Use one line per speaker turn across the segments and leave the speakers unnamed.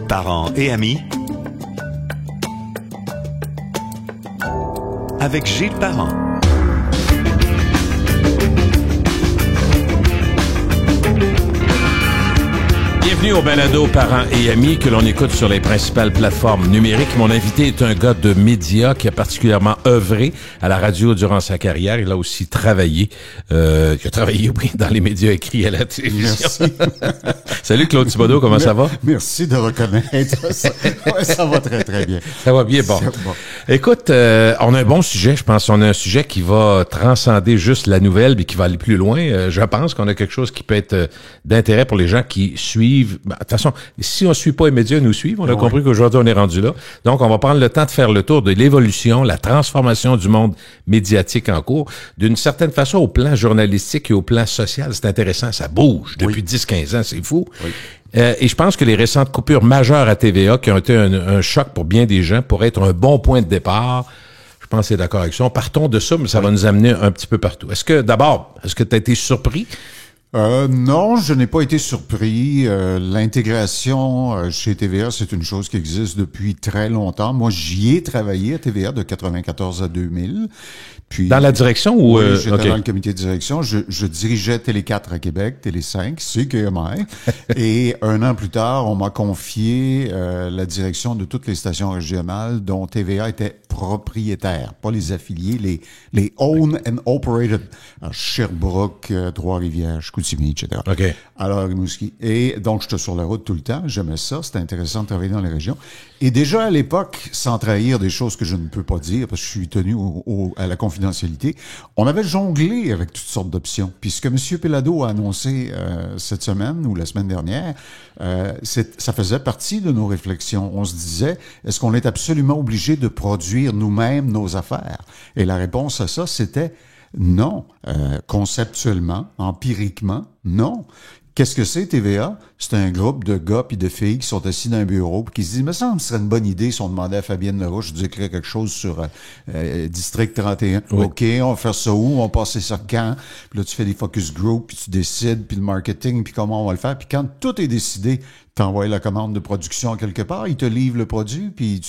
Parents et amis, avec Gilles Parent.
Bienvenue au balado Parents et amis que l'on écoute sur les principales plateformes numériques. Mon invité est un gars de médias qui a particulièrement œuvré à la radio durant sa carrière. Il a aussi travaillé, il a travaillé, oui, dans les médias écrits à la télévision.
Merci.
Salut Claude Thibodeau, comment ça va?
Merci de reconnaître ça. Ouais, ça va très, très bien.
Ça va bien, bon. Écoute, on a un bon sujet, je pense. On a un sujet qui va transcender juste la nouvelle, mais qui va aller plus loin. Je pense qu'on a quelque chose qui peut être d'intérêt pour les gens qui suivent. De toute façon, si on ne suit pas les médias, nous suivent. On a compris qu'aujourd'hui, on est rendu là. Donc, on va prendre le temps de faire le tour de l'évolution, la transformation du monde médiatique en cours. D'une certaine façon, au plan journalistique et au plan social, c'est intéressant. Ça bouge depuis 10-15 ans, c'est fou. Oui. Et je pense que les récentes coupures majeures à TVA, qui ont été un choc pour bien des gens, pourraient être un bon point de départ. Je pense que c'est d'accord avec ça. Partons de ça, mais ça va nous amener un petit peu partout. Est-ce que tu as été surpris?
Non, je n'ai pas été surpris. L'intégration chez TVA, c'est une chose qui existe depuis très longtemps. Moi, j'y ai travaillé à TVA de 94 à 2000. Puis,
dans la direction ou
oui, j'étais dans le comité de direction. Je dirigeais Télé 4 à Québec, Télé 5, CKMI. Et un an plus tard, on m'a confié la direction de toutes les stations régionales dont TVA était propriétaire, pas les affiliés, les own and operated. Alors, Sherbrooke, Trois-Rivières, Chicoutimi, etc.
Okay.
Alors, Rimouski. Et donc, j'étais sur la route tout le temps. J'aimais ça. C'était intéressant de travailler dans les régions. Et déjà à l'époque, sans trahir des choses que je ne peux pas dire, parce que je suis tenu à la confidentialité, on avait jonglé avec toutes sortes d'options. Puis ce que M. Pellado a annoncé cette semaine ou la semaine dernière, ça faisait partie de nos réflexions. On se disait, est-ce qu'on est absolument obligé de produire nous-mêmes nos affaires? Et la réponse à ça, c'était non. Conceptuellement, empiriquement, non. Qu'est-ce que c'est, TVA? C'est un groupe de gars puis de filles qui sont assis dans un bureau puis qui se disent, me semble que ce serait une bonne idée si on demandait à Fabienne Lerouge d'écrire quelque chose sur District 31. Oui. OK, on va faire ça où? On va passer ça quand? Puis là, tu fais des focus group, puis tu décides, puis le marketing, puis comment on va le faire. Puis quand tout est décidé, t'envoies la commande de production quelque part, ils te livrent le produit, puis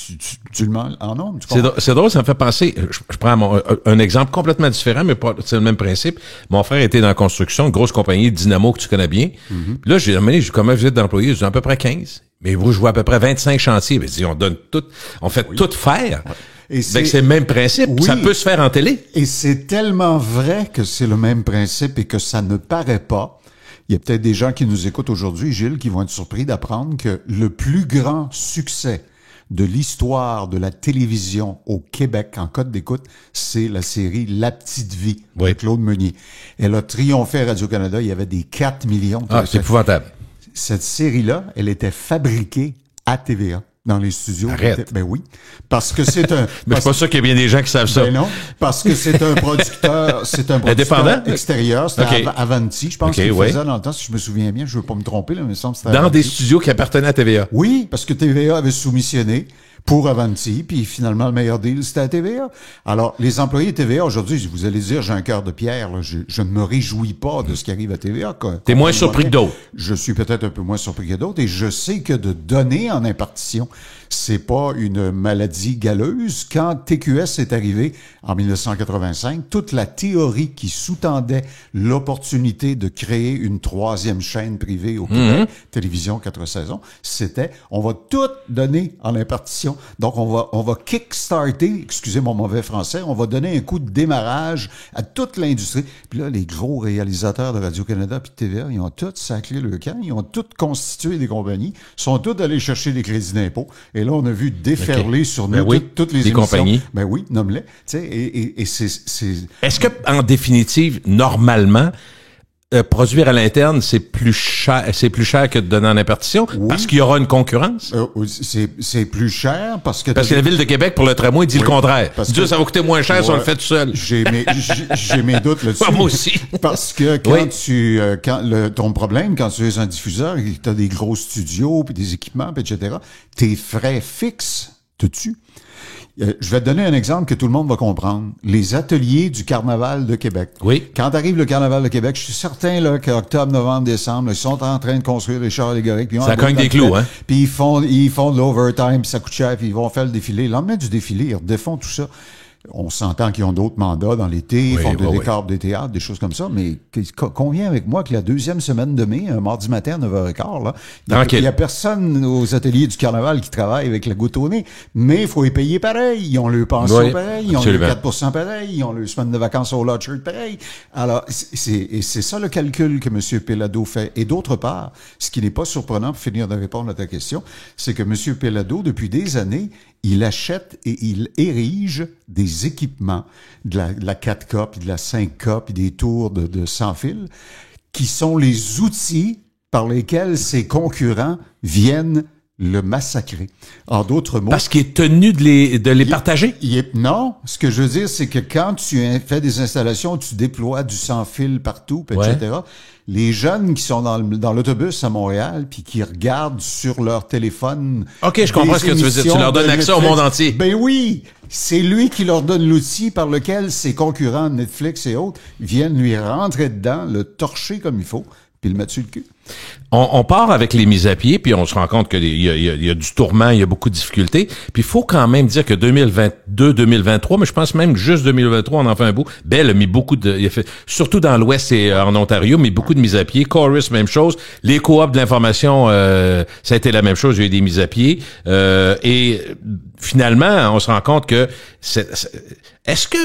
tu le mets en ondes.
C'est drôle, ça me fait penser, je prends un exemple complètement différent, mais c'est le même principe. Mon frère était dans la construction, une grosse compagnie, Dynamo, que tu connais bien. Mm-hmm. Puis là, j'ai demandé, comment vous êtes d'employés? J'ai dit, à peu près 15. Mais vous, je vois à peu près 25 chantiers. Mais on donne tout, on fait tout faire. Ouais. Et c'est le même principe. Oui, ça peut se faire en télé.
Et c'est tellement vrai que c'est le même principe et que ça ne paraît pas. Il y a peut-être des gens qui nous écoutent aujourd'hui, Gilles, qui vont être surpris d'apprendre que le plus grand succès de l'histoire de la télévision au Québec en code d'écoute, c'est la série La Petite Vie de Claude Meunier. Elle a triomphé à Radio-Canada. Il y avait des 4 millions.
C'est épouvantable.
Cette série-là, elle était fabriquée à TVA. Dans les studios.
Arrête.
Ben oui. Parce que c'est un...
Mais c'est pas sûr qu'il y a bien des gens qui savent ça.
Ben non. Parce que c'est un producteur extérieur. C'était Avanti, je pense qu'il faisait dans le temps, si je me souviens bien. Je veux pas me tromper, là, mais il me semble que c'était
dans des studios qui appartenaient à TVA.
Oui, parce que TVA avait soumissionné pour Avanti, puis finalement, le meilleur deal, c'était à TVA. Alors, les employés de TVA, aujourd'hui, vous allez dire, j'ai un cœur de pierre, là, je ne me réjouis pas de ce qui arrive à TVA.
T'es moins surpris que d'autres.
Je suis peut-être un peu moins surpris que d'autres, et je sais que de donner en impartition, c'est pas une maladie galeuse. Quand TQS est arrivé en 1985, toute la théorie qui sous-tendait l'opportunité de créer une troisième chaîne privée au Québec, télévision 4 saisons, c'était on va tout donner en impartition. Donc on va kickstarter, excusez mon mauvais français, on va donner un coup de démarrage à toute l'industrie. Puis là, les gros réalisateurs de Radio-Canada puis de TVA, ils ont tous sacré le camp, ils ont tous constitué des compagnies, sont tous allés chercher des crédits d'impôt. Et là, on a vu déferler sur nous toutes les émissions.
Compagnies.
Ben oui, nomme-les. Tu sais, et c'est...
Est-ce que, en définitive, normalement, produire à l'interne, c'est plus cher que de donner en impartition? Oui. Parce qu'il y aura une concurrence?
C'est plus cher parce que...
Parce que la Ville de Québec, pour le tramway, dit le contraire. Dieu, ça va coûter moins cher si on le fait tout seul.
J'ai mes doutes là-dessus.
Moi aussi.
Parce que ton problème, quand tu es un diffuseur et que tu as des gros studios, puis des équipements, puis etc., tes frais fixes te tuent. Je vais te donner un exemple que tout le monde va comprendre. Les ateliers du Carnaval de Québec.
Oui.
Quand arrive le Carnaval de Québec, je suis certain là, qu'octobre, novembre, décembre, là, ils sont en train de construire des chars allégoriques.
Ça cogne des clous, hein?
Puis ils font de l'overtime, puis ça coûte cher, puis ils vont faire le défilé. Le lendemain du défilé, ils redéfont tout ça. On s'entend qu'ils ont d'autres mandats dans l'été, ils font des décors, des théâtres, des choses comme ça, mais conviens avec moi que la deuxième semaine de mai, un mardi matin à 9h15, là, il y a personne aux ateliers du Carnaval qui travaille avec la goutte au nez, mais il faut les payer pareil. Ils ont le pension pareil, ils ont le 4% pareil, ils ont le semaine de vacances au Lodger pareil. Alors, c'est ça le calcul que M. Péladeau fait. Et d'autre part, ce qui n'est pas surprenant pour finir de répondre à ta question, c'est que M. Péladeau, depuis des années, il achète et il érige des équipements, de la 4K, puis de la 5K, puis des tours de sans fil, qui sont les outils par lesquels ses concurrents viennent le massacrer. En d'autres mots...
Parce qu'il est tenu de les partager?
Non. Ce que je veux dire, c'est que quand tu fais des installations, tu déploies du sans-fil partout, etc., les jeunes qui sont dans l'autobus à Montréal, puis qui regardent sur leur téléphone...
OK, je comprends ce que tu veux dire. Tu leur donnes accès au monde entier.
Ben oui! C'est lui qui leur donne l'outil par lequel ses concurrents, Netflix et autres, viennent lui rentrer dedans, le torcher comme il faut, puis le mettre sur le cul.
On part avec les mises à pied, puis on se rend compte qu'il y a du tourment, il y a beaucoup de difficultés. Puis il faut quand même dire que 2022, 2023, mais je pense même juste 2023, on en fait un bout. Bell a mis beaucoup il a fait, surtout dans l'Ouest et en Ontario, mais beaucoup de mises à pied. Chorus, même chose. Les coops de l'information, ça a été la même chose. Il y a eu des mises à pied. Et finalement, on se rend compte que est-ce que,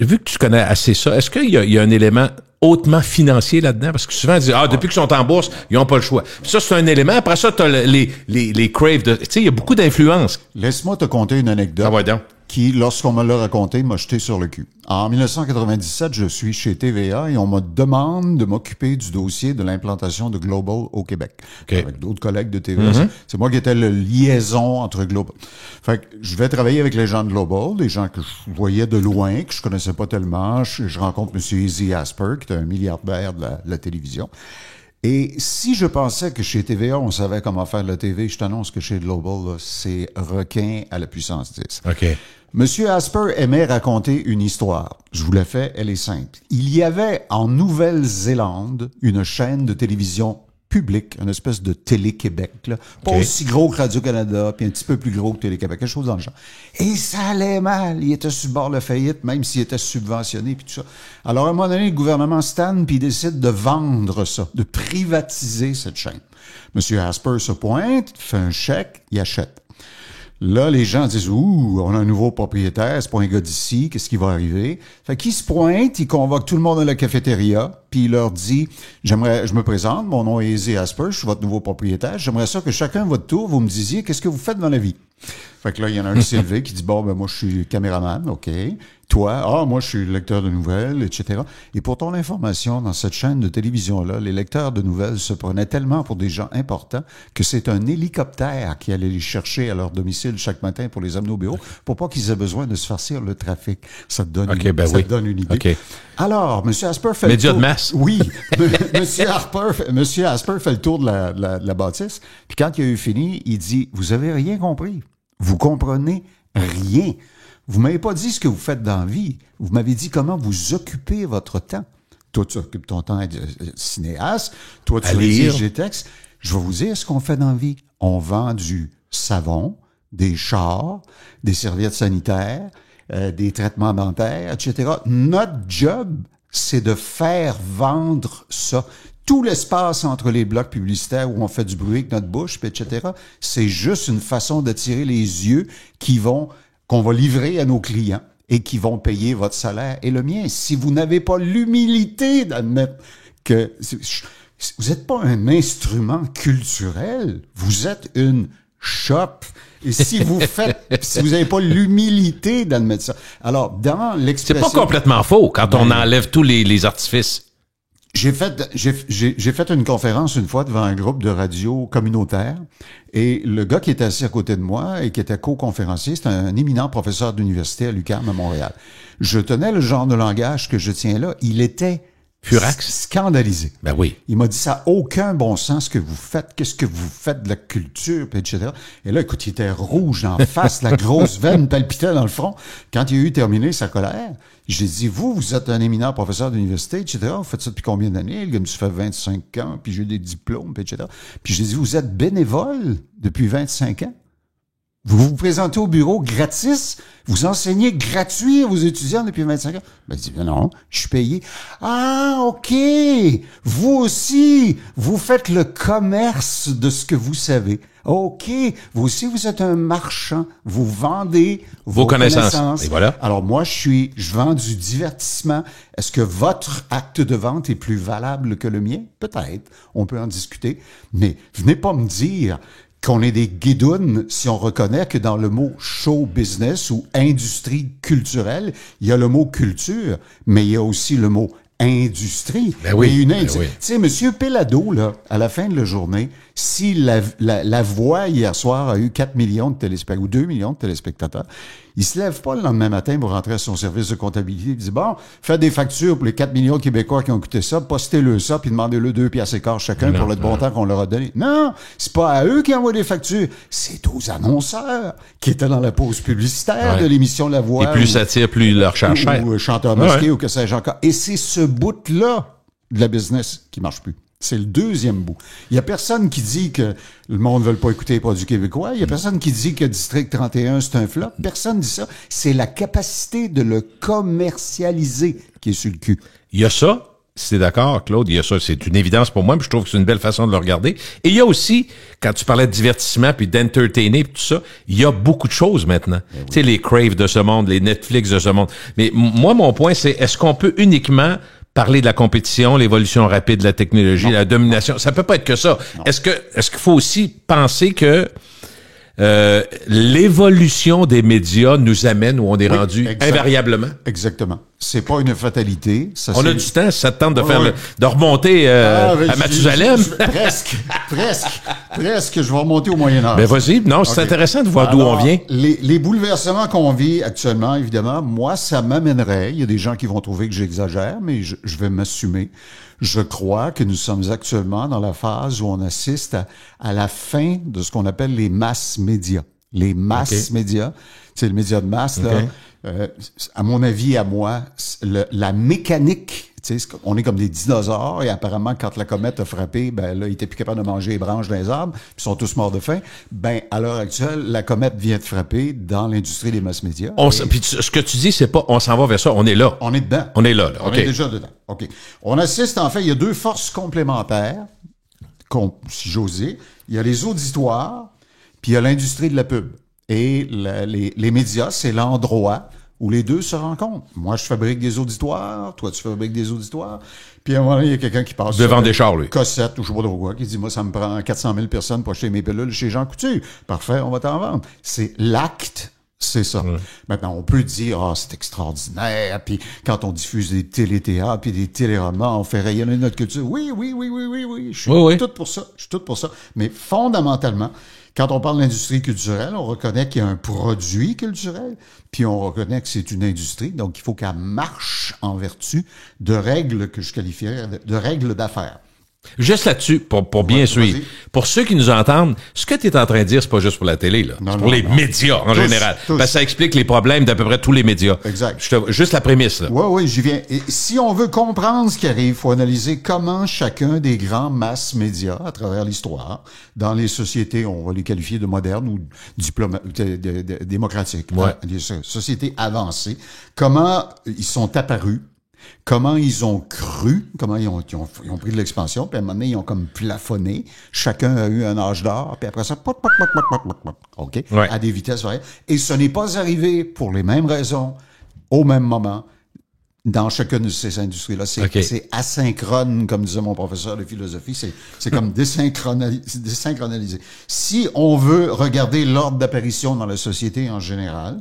vu que tu connais assez ça, est-ce qu'il y a un élément hautement financier là-dedans? Parce que souvent, on dit, depuis qu'ils sont en bourse, ils n'ont pas le choix. Puis ça, c'est un élément. Après ça, tu as les craves de... Tu sais, il y a beaucoup d'influence.
Laisse-moi te conter une anecdote.
Ah ouais, donc.
Qui, lorsqu'on me l'a raconté, m'a jeté sur le cul. En 1997, je suis chez TVA et on me demande de m'occuper du dossier de l'implantation de Global au Québec. Okay. Avec d'autres collègues de TVA. Mm-hmm. C'est moi qui étais le liaison entre Global. Fait que je vais travailler avec les gens de Global, des gens que je voyais de loin, que je connaissais pas tellement. Je rencontre M. Easy Asper, qui est un milliardaire de la télévision. Et si je pensais que chez TVA, on savait comment faire la TV, je t'annonce que chez Global, là, c'est requin à la puissance 10.
OK.
Monsieur Asper aimait raconter une histoire. Je vous la fais, elle est simple. Il y avait en Nouvelle-Zélande une chaîne de télévision publique, une espèce de Télé-Québec, là. Pas aussi gros que Radio-Canada, puis un petit peu plus gros que Télé-Québec, quelque chose dans le genre. Et ça allait mal. Il était sur le bord de la faillite, même s'il était subventionné, puis tout ça. Alors, à un moment donné, le gouvernement stanne, puis il décide de vendre ça, de privatiser cette chaîne. Monsieur Asper se pointe, fait un chèque, il achète. Là, les gens disent, on a un nouveau propriétaire, c'est pas un gars d'ici, qu'est-ce qui va arriver? Fait qu'il se pointe, il convoque tout le monde à la cafétéria, puis il leur dit, je me présente, mon nom est Easy Asper, je suis votre nouveau propriétaire, j'aimerais ça que chacun à votre tour, vous me disiez, qu'est-ce que vous faites dans la vie? Fait que là, il y en a un qui s'est levé, qui dit, moi, je suis caméraman, OK. Toi, moi, je suis lecteur de nouvelles, etc. Et pour ton information, dans cette chaîne de télévision-là, les lecteurs de nouvelles se prenaient tellement pour des gens importants que c'est un hélicoptère qui allait les chercher à leur domicile chaque matin pour les amener au bureau, pour pas qu'ils aient besoin de se farcir le trafic. Ça te donne, te donne une idée.
Okay.
Alors, M. Asper fait
Média
le tour...
de masse.
Oui. M. Asper fait le tour de la bâtisse. Puis quand il a eu fini, il dit, vous avez rien compris. Vous comprenez rien. Vous m'avez pas dit ce que vous faites dans la vie. Vous m'avez dit comment vous occupez votre temps. Toi, tu occupes ton temps de cinéaste. Toi, tu rédiges des textes. Je vais vous dire ce qu'on fait dans la vie. On vend du savon, des chars, des serviettes sanitaires, des traitements dentaires, etc. Notre job, c'est de faire vendre ça. Tout l'espace entre les blocs publicitaires où on fait du bruit avec notre bouche, etc., c'est juste une façon d'attirer les yeux qu'on va livrer à nos clients et qui vont payer votre salaire et le mien. Si vous n'avez pas l'humilité d'admettre que vous n'êtes pas un instrument culturel, vous êtes une shop. Et si vous n'avez pas l'humilité d'admettre ça. Alors, dans l'expression...
C'est pas complètement faux quand on enlève tous les artifices.
J'ai fait une conférence une fois devant un groupe de radio communautaire et le gars qui était assis à côté de moi et qui était co-conférencier, c'était un éminent professeur d'université à l'UQAM à Montréal. Je tenais le genre de langage que je tiens là. Il était
Furax?
Scandalisé.
Ben oui.
Il m'a dit, ça n'a aucun bon sens ce que vous faites. Qu'est-ce que vous faites de la culture, puis etc. Et là, écoute, il était rouge en face, la grosse veine palpitait dans le front. Quand il a eu terminé sa colère, j'ai dit, vous êtes un éminent professeur d'université, etc. Vous faites ça depuis combien d'années? Le gars me dit, ça fait 25 ans, puis j'ai des diplômes, puis etc. Puis j'ai dit, vous êtes bénévole depuis 25 ans? Vous vous présentez au bureau gratis, vous enseignez gratuit à vos étudiants depuis 25 ans. Ben, il dit, ben non, je suis payé. Ah, OK! Vous aussi, vous faites le commerce de ce que vous savez. OK! Vous aussi, vous êtes un marchand. Vous vendez vos connaissances.
Et voilà.
Alors moi, je vends du divertissement. Est-ce que votre acte de vente est plus valable que le mien? Peut-être. On peut en discuter. Mais venez pas me dire qu'on est des guédounes si on reconnaît que dans le mot show business ou industrie culturelle, il y a le mot culture, mais il y a aussi le mot industrie.
Ben oui,
Tu sais, Monsieur Pelado, là, à la fin de la journée, si la Voix, hier soir, a eu 4 millions de téléspectateurs, ou 2 millions de téléspectateurs, il se lève pas le lendemain matin pour rentrer à son service de comptabilité. Il dit, bon, faites des factures pour les 4 millions de Québécois qui ont coûté ça, postez-le ça, puis demandez-le 2 piastres et quart chacun pour le bon temps qu'on leur a donné. Non, c'est pas à eux qui envoient des factures, c'est aux annonceurs qui étaient dans la pause publicitaire de l'émission La Voix.
Et plus ça tire, plus ils leur chargent cher.
Ou chanteur masqué, ou que sais-je encore. Et c'est ce bout-là de la business qui marche plus. C'est le deuxième bout. Il y a personne qui dit que le monde ne veut pas écouter les produits québécois. Il y a personne qui dit que District 31, c'est un flop. Personne dit ça. C'est la capacité de le commercialiser qui est sur le cul.
Il y a ça. Si t'es d'accord, Claude, il y a ça, c'est une évidence pour moi, puis je trouve que c'est une belle façon de le regarder. Et il y a aussi, quand tu parlais de divertissement puis d'entertainer puis tout ça, il y a beaucoup de choses maintenant. Oui. Tu sais, les Crave de ce monde, les Netflix de ce monde. Mais moi, mon point, c'est est-ce qu'on peut uniquement parler de la compétition, l'évolution rapide de la technologie, la domination? Ça peut pas être que ça. Non. Est-ce qu'il faut aussi penser que l'évolution des médias nous amène où on est rendu invariablement?
Exactement. C'est pas une fatalité. Ça,
on a du temps, ça te tente de faire de remonter à Mathusalem?
Presque. Je vais remonter au Moyen-Âge.
Ben vas-y. Non, c'est intéressant de voir d'où on vient.
Les bouleversements qu'on vit actuellement, évidemment, moi, ça m'amènerait. Il y a des gens qui vont trouver que j'exagère, mais je vais m'assumer. Je crois que nous sommes actuellement dans la phase où on assiste à la fin de ce qu'on appelle les masses médias. Les masses médias, c'est le média de masse, là. À mon avis, à moi, la mécanique, tu sais, on est comme des dinosaures et apparemment, quand la comète a frappé, ben là, ils étaient plus capables de manger les branches des arbres, puis ils sont tous morts de faim. Ben, à l'heure actuelle, la comète vient de frapper dans l'industrie des mass médias.
Puis ce que tu dis, c'est pas on s'en va vers ça, on est là.
On est dedans.
On est là.
On est déjà dedans. OK. On assiste, en fait, il y a deux forces complémentaires, si j'ose dire. Il y a les auditoires, puis il y a l'industrie de la pub. Et les médias, c'est l'endroit où les deux se rencontrent. Moi, je fabrique des auditoires, toi, tu fabriques des auditoires. Puis à un moment donné, il y a quelqu'un qui passe
devant des chars, lui.
Cossette ou je sais pas trop quoi, qui dit, moi, ça me prend 400 000 personnes pour acheter mes pilules chez Jean Coutu. Parfait, on va t'en vendre. C'est l'acte. C'est ça. Maintenant, on peut dire, c'est extraordinaire, puis quand on diffuse des téléthéâtres, puis des téléromans, on fait rayonner notre culture. Oui. Je suis tout pour ça. Mais fondamentalement, quand on parle d'industrie culturelle, on reconnaît qu'il y a un produit culturel, puis on reconnaît que c'est une industrie, donc il faut qu'elle marche en vertu de règles que je qualifierais de règles d'affaires.
Juste là-dessus, pour bien suivre. Pour ceux qui nous entendent, ce que tu es en train de dire, c'est pas juste pour la télé, là. C'est pour les médias, en général. Parce que ça explique les problèmes d'à peu près tous les médias.
Exact.
Juste la prémisse, là.
Oui, j'y viens. Et si on veut comprendre ce qui arrive, il faut analyser comment chacun des grands masses médias, à travers l'histoire, dans les sociétés, on va les qualifier de modernes ou démocratiques, les sociétés avancées, comment ils sont apparus, comment ils ont cru, comment ils ont pris de l'expansion, puis à un moment donné, ils ont comme plafonné. Chacun a eu un âge d'or, puis après ça, OK, à des vitesses variables. Et ce n'est pas arrivé pour les mêmes raisons, au même moment, dans chacune de ces industries-là. C'est asynchrone, comme disait mon professeur de philosophie, c'est comme désynchronisé. Si on veut regarder l'ordre d'apparition dans la société en général,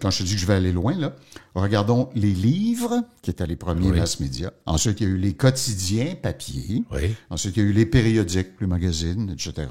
quand je te dis que je vais aller loin, là, regardons les livres, qui étaient les premiers mass médias. Ensuite, il y a eu les quotidiens papier. Oui. Ensuite, il y a eu les périodiques, les magazines, etc.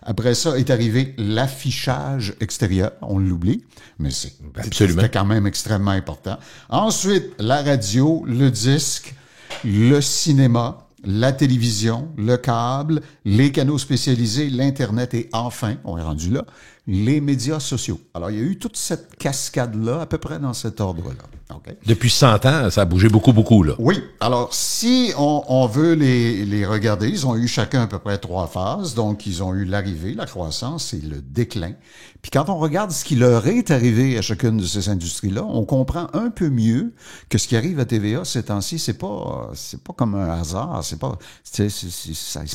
Après ça est arrivé l'affichage extérieur. On l'oublie, mais c'était quand même extrêmement important. Ensuite, la radio, le disque, le cinéma, la télévision, le câble, les canaux spécialisés, l'Internet et enfin, on est rendu là, les médias sociaux. Alors, il y a eu toute cette cascade-là, à peu près dans cet ordre-là. Okay?
Depuis 100 ans, ça a bougé beaucoup, là.
Oui. Alors, si on veut les regarder, ils ont eu chacun à peu près 3 phases. Donc, ils ont eu l'arrivée, la croissance et le déclin. Puis quand on regarde ce qui leur est arrivé à chacune de ces industries-là, on comprend un peu mieux que ce qui arrive à TVA ces temps-ci, c'est pas comme un hasard,
c'est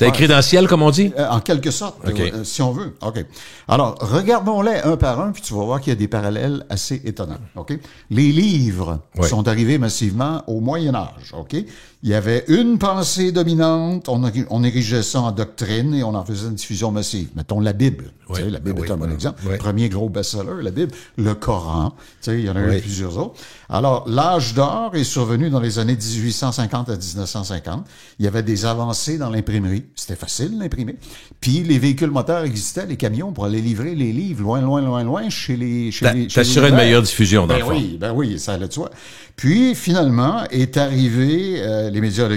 écrit dans le ciel, comme on dit?
En quelque sorte,
okay.
Si on veut. OK. Alors, regardons-les un par un, puis tu vas voir qu'il y a des parallèles assez étonnants. OK? Les livres sont arrivés massivement au Moyen Âge. OK? Il y avait une pensée dominante, on érigeait ça en doctrine et on en faisait une diffusion massive. Mettons la Bible. Tu sais, la Bible est un bon exemple. Premier gros best-seller, la Bible. Le Coran. Tu sais, il y en a eu plusieurs autres. Alors, l'âge d'or est survenu dans les années 1850 à 1950. Il y avait des avancées dans l'imprimerie. C'était facile d'imprimer. Puis, les véhicules moteurs existaient, les camions, pour aller livrer les livres loin chez les
t'assurais une meilleure diffusion, dans le fond.
Ben oui, ça allait de soi. Puis, finalement, est arrivé,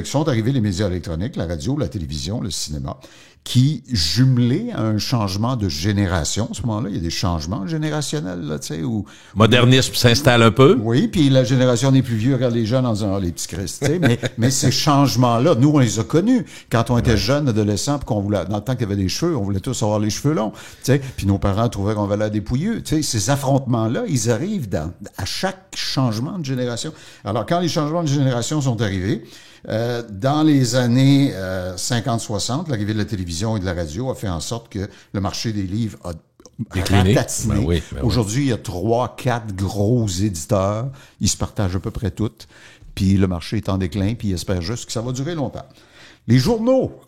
sont arrivés les médias électroniques, la radio, la télévision, le cinéma, qui, jumelés à un changement de génération, à ce moment-là, il y a des changements générationnels, là, tu sais, où...
Modernisme s'installe un peu.
Oui, puis la génération des plus vieux regarde les jeunes en disant, les petits Christ, tu sais, mais ces changements-là, nous, on les a connus quand on était jeunes, adolescents, puis qu'on voulait, dans le temps qu'il y avait des cheveux, on voulait tous avoir les cheveux longs, tu sais, puis nos parents trouvaient qu'on valait des pouilleux, tu sais, ces affrontements-là, ils arrivent à chaque changement de génération. Alors, quand les changements de génération sont arrivés, dans les années 50-60, l'arrivée de la télévision et de la radio a fait en sorte que le marché des livres a ratatiné. Aujourd'hui, il y a 3-4 gros éditeurs. Ils se partagent à peu près toutes. Puis le marché est en déclin, puis ils espèrent juste que ça va durer longtemps. Les journaux.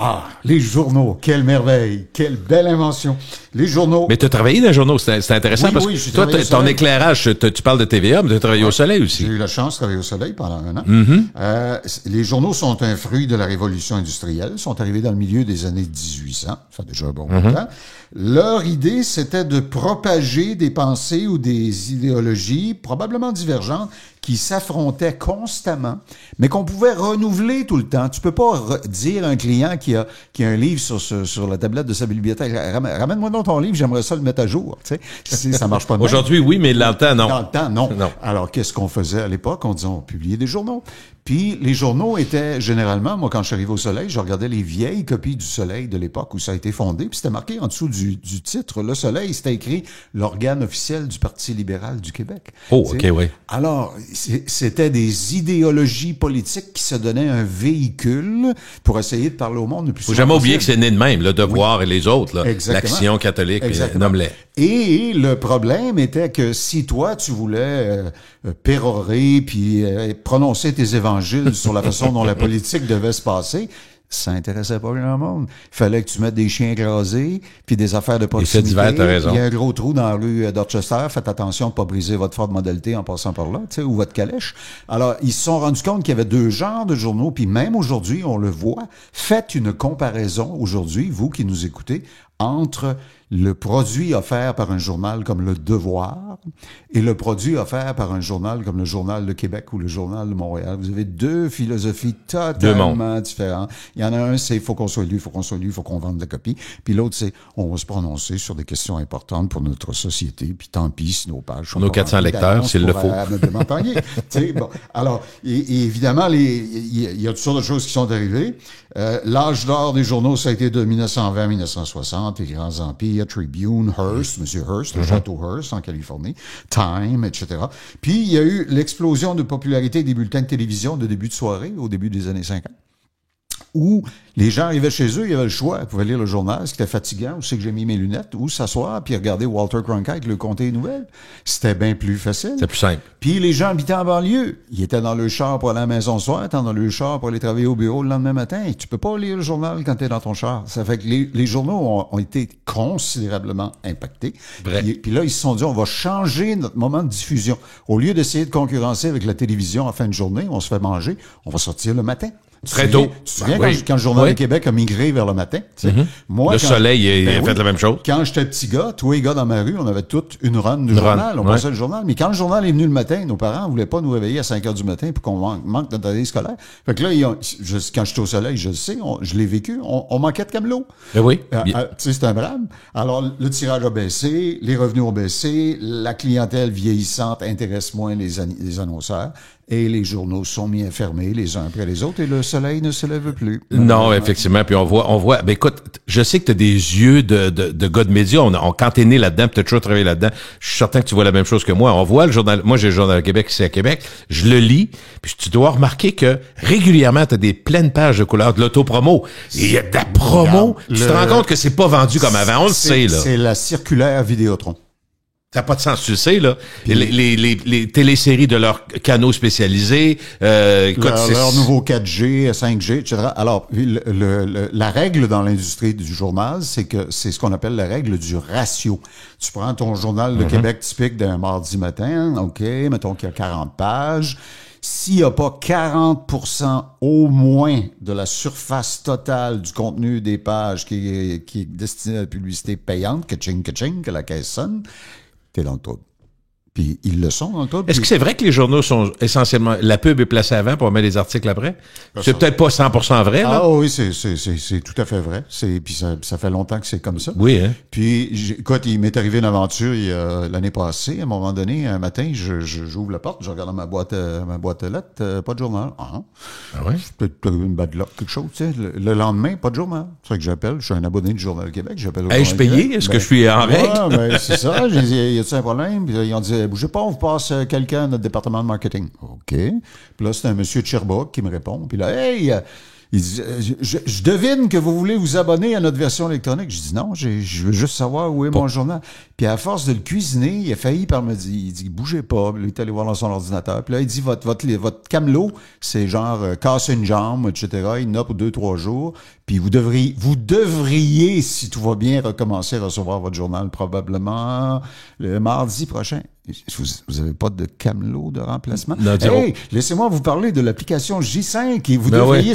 Les journaux. Quelle merveille. Quelle belle invention. Les journaux.
Mais tu as travaillé dans les journaux. C'est intéressant parce que toi, ton éclairage, tu parles de TVA, mais tu as travaillé au Soleil aussi.
J'ai eu la chance de travailler au Soleil pendant 1 an. Les journaux sont un fruit de la révolution industrielle. Ils sont arrivés dans le milieu des années 1800. Ça fait déjà un bon temps. Leur idée, c'était de propager des pensées ou des idéologies probablement divergentes qui s'affrontaient constamment, mais qu'on pouvait renouveler tout le temps. Tu peux pas dire à un client qui a un livre sur la tablette de sa bibliothèque, ramène-moi donc ton livre, j'aimerais ça le mettre à jour. Tu sais, ça marche pas.
Aujourd'hui, oui, mais dans le temps, non.
Dans le temps, non. Alors, qu'est-ce qu'on faisait à l'époque? On disait, on publiait des journaux. Puis, les journaux étaient généralement, moi, quand je suis arrivé au Soleil, je regardais les vieilles copies du Soleil de l'époque où ça a été fondé, puis c'était marqué en dessous du titre, Le Soleil, c'était écrit l'organe officiel du Parti libéral du Québec.
Oh, OK, oui.
Alors, c'était des idéologies politiques qui se donnaient un véhicule pour essayer de parler au monde le plus souvent.
Faut jamais oublier que c'est né de même, le devoir et les autres, là. L'Action catholique, nomme-les.
Et le problème était que si toi, tu voulais pérorer puis prononcer tes évangiles sur la façon dont la politique devait se passer, ça intéressait pas grand monde. Il fallait que tu mettes des chiens écrasés, puis des affaires de proximité.
Et c'est divers, t'as raison.
Il y a un gros trou dans la rue Dorchester. Faites attention de pas briser votre Ford Model T en passant par là, tu sais, ou votre calèche. Alors, ils se sont rendus compte qu'il y avait 2 genres de journaux, puis même aujourd'hui, on le voit. Faites une comparaison aujourd'hui, vous qui nous écoutez, entre le produit offert par un journal comme Le Devoir et le produit offert par un journal comme le Journal de Québec ou le Journal de Montréal. Vous avez 2 philosophies totalement différentes. Il y en a un, c'est faut qu'on soit lu, faut qu'on soit lu, faut qu'on vende la copie. Puis l'autre, c'est on va se prononcer sur des questions importantes pour notre société. Puis tant pis si nos pages sont
nos 400 lecteurs, s'il le faut.
Bon, alors, et évidemment, il y a toutes sortes de choses qui sont arrivées. L'âge d'or des journaux, ça a été de 1920 à 1960, les grands empires, Tribune, Hearst, M. Hearst, le château Hearst en Californie, Time, etc. Puis, il y a eu l'explosion de popularité des bulletins de télévision de début de soirée, au début des années 50. Où les gens arrivaient chez eux, il y avait le choix. Ils pouvaient lire le journal, c'était fatigant, où c'est que j'ai mis mes lunettes, ou s'asseoir, puis regarder Walter Cronkite, le Comté des Nouvelles. C'était bien plus facile.
C'est plus simple.
Puis les gens habitaient en banlieue. Ils étaient dans le char pour aller à la maison le soir, étant dans le char pour aller travailler au bureau le lendemain matin. Et tu peux pas lire le journal quand t'es dans ton char. Ça fait que les journaux ont été considérablement impactés. Puis là, ils se sont dit, on va changer notre moment de diffusion. Au lieu d'essayer de concurrencer avec la télévision en fin de journée, on se fait manger, on va sortir le matin.
Très tôt.
Tu te souviens
Oui.
quand le Journal
Oui.
de Québec a migré vers le matin? Tu sais? Moi,
Le soleil a
oui.
fait la même chose.
Quand j'étais petit gars, tous les gars dans ma rue, on avait toute une run du
Une
journal.
run,
On
ouais.
passait le journal. Mais quand le journal est venu le matin, nos parents voulaient pas nous réveiller à 5 heures du matin pour qu'on manque notre année scolaire. Fait que là, quand j'étais au soleil, je le sais, je l'ai vécu, on manquait de camelots.
Ben oui.
Tu sais, c'est un drame. Alors, le tirage a baissé, les revenus ont baissé, la clientèle vieillissante intéresse moins les annonceurs et les journaux sont mis à fermer les uns après les autres et le soleil ne se lève plus.
Non, effectivement. Puis on voit. Ben écoute, je sais que tu as des yeux de gars de médias. Quand t'es né là-dedans, puis t'as toujours travaillé là-dedans, je suis certain que tu vois la même chose que moi. On voit le journal. Moi, j'ai le Journal de Québec ici à Québec. Je le lis. Puis tu dois remarquer que régulièrement, t'as des pleines pages de couleurs, de l'autopromo. Et il y a de la promo. Tu te rends compte que c'est pas vendu comme avant. On le sait, là.
C'est la circulaire Vidéotron.
Ça n'a pas de sens, tu le sais, là. Les téléséries de leurs canaux spécialisés,
leur nouveau 4G, 5G, etc. Alors, la règle dans l'industrie du journal, c'est ce qu'on appelle la règle du ratio. Tu prends ton journal de Québec typique d'un mardi matin, OK, mettons qu'il y a 40 pages. S'il n'y a pas 40% au moins de la surface totale du contenu des pages qui est destiné à la publicité payante, que la caisse sonne, t'es dans le trouble. Puis ils le sont dans le trouble.
Est-ce que c'est vrai que les journaux sont essentiellement... La pub est placée avant pour mettre les articles après? C'est peut-être pas 100% vrai, là?
Ah oui, c'est tout à fait vrai. Puis ça fait longtemps que c'est comme ça.
Oui, hein?
Puis, écoute, il m'est arrivé une aventure l'année passée. À un moment donné, un matin, j'ouvre la porte, je regarde dans ma boîte aux lettres, pas de journal. Ah
ouais?
Peut-être une bad luck, quelque chose, tu sais. Le lendemain, pas de journal. C'est ça que j'appelle. Je suis un abonné du Journal du Québec. J'appelle au
Ai-je
Journal du
payé?
Québec.
Est-ce que je suis en règle?
Ouais, c'est ça. J'ai dit, y a-t-il un problème? Puis ils ont dit, bougez pas, on vous passe quelqu'un à notre département de marketing. OK. Puis là, c'est un monsieur de Sherbrooke qui me répond. Puis là, hey, il dit, je devine que vous voulez vous abonner à notre version électronique. Je dis non, je veux juste savoir où est mon journal. Puis à force de le cuisiner, il a failli par me dire, il dit, bougez pas. Puis là, il est allé voir dans son ordinateur. Puis là, il dit, votre camelot, c'est genre casse une jambe, etc. Il en a pour 2-3 jours. Puis vous devriez, si tout va bien, recommencer à recevoir votre journal probablement le mardi prochain. Vous avez pas de camelot de remplacement?
Non,
hey, laissez-moi vous parler de l'application J5 et vous devriez...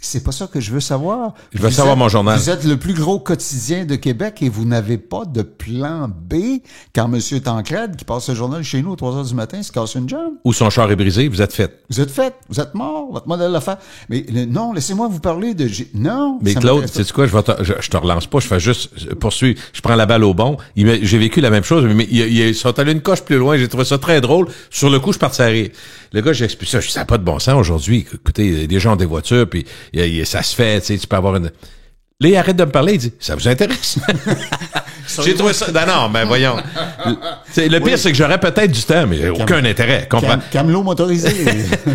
C'est pas ça que je veux savoir.
Je veux savoir mon journal.
Vous êtes le plus gros quotidien de Québec et vous n'avez pas de plan B quand M. Tancred, qui passe le journal chez nous à 3 heures du matin, se casse une jambe.
Ou son char est brisé, vous êtes fait.
Vous êtes fait. Vous êtes mort. Votre modèle d'affaires. Mais non, laissez-moi vous parler de... Non.
Mais Claude, sais-tu quoi? Je te relance pas. Je fais juste poursuivre. Je prends la balle au bon. J'ai vécu la même chose, mais ils sont allés une coche plus loin. J'ai trouvé ça très drôle. Sur le coup, je partais à rire. Le gars, j'ai expliqué ça. Je dis, ça n'a pas de bon sens aujourd'hui. Écoutez, des gens ont des voitures, puis ça se fait, tu sais, tu peux avoir une... Là, il arrête de me parler, il dit, ça vous intéresse? J'ai trouvé ça... Non, ben voyons. Le pire, c'est que j'aurais peut-être du temps, mais aucun intérêt. Comprends?
Camelot motorisé.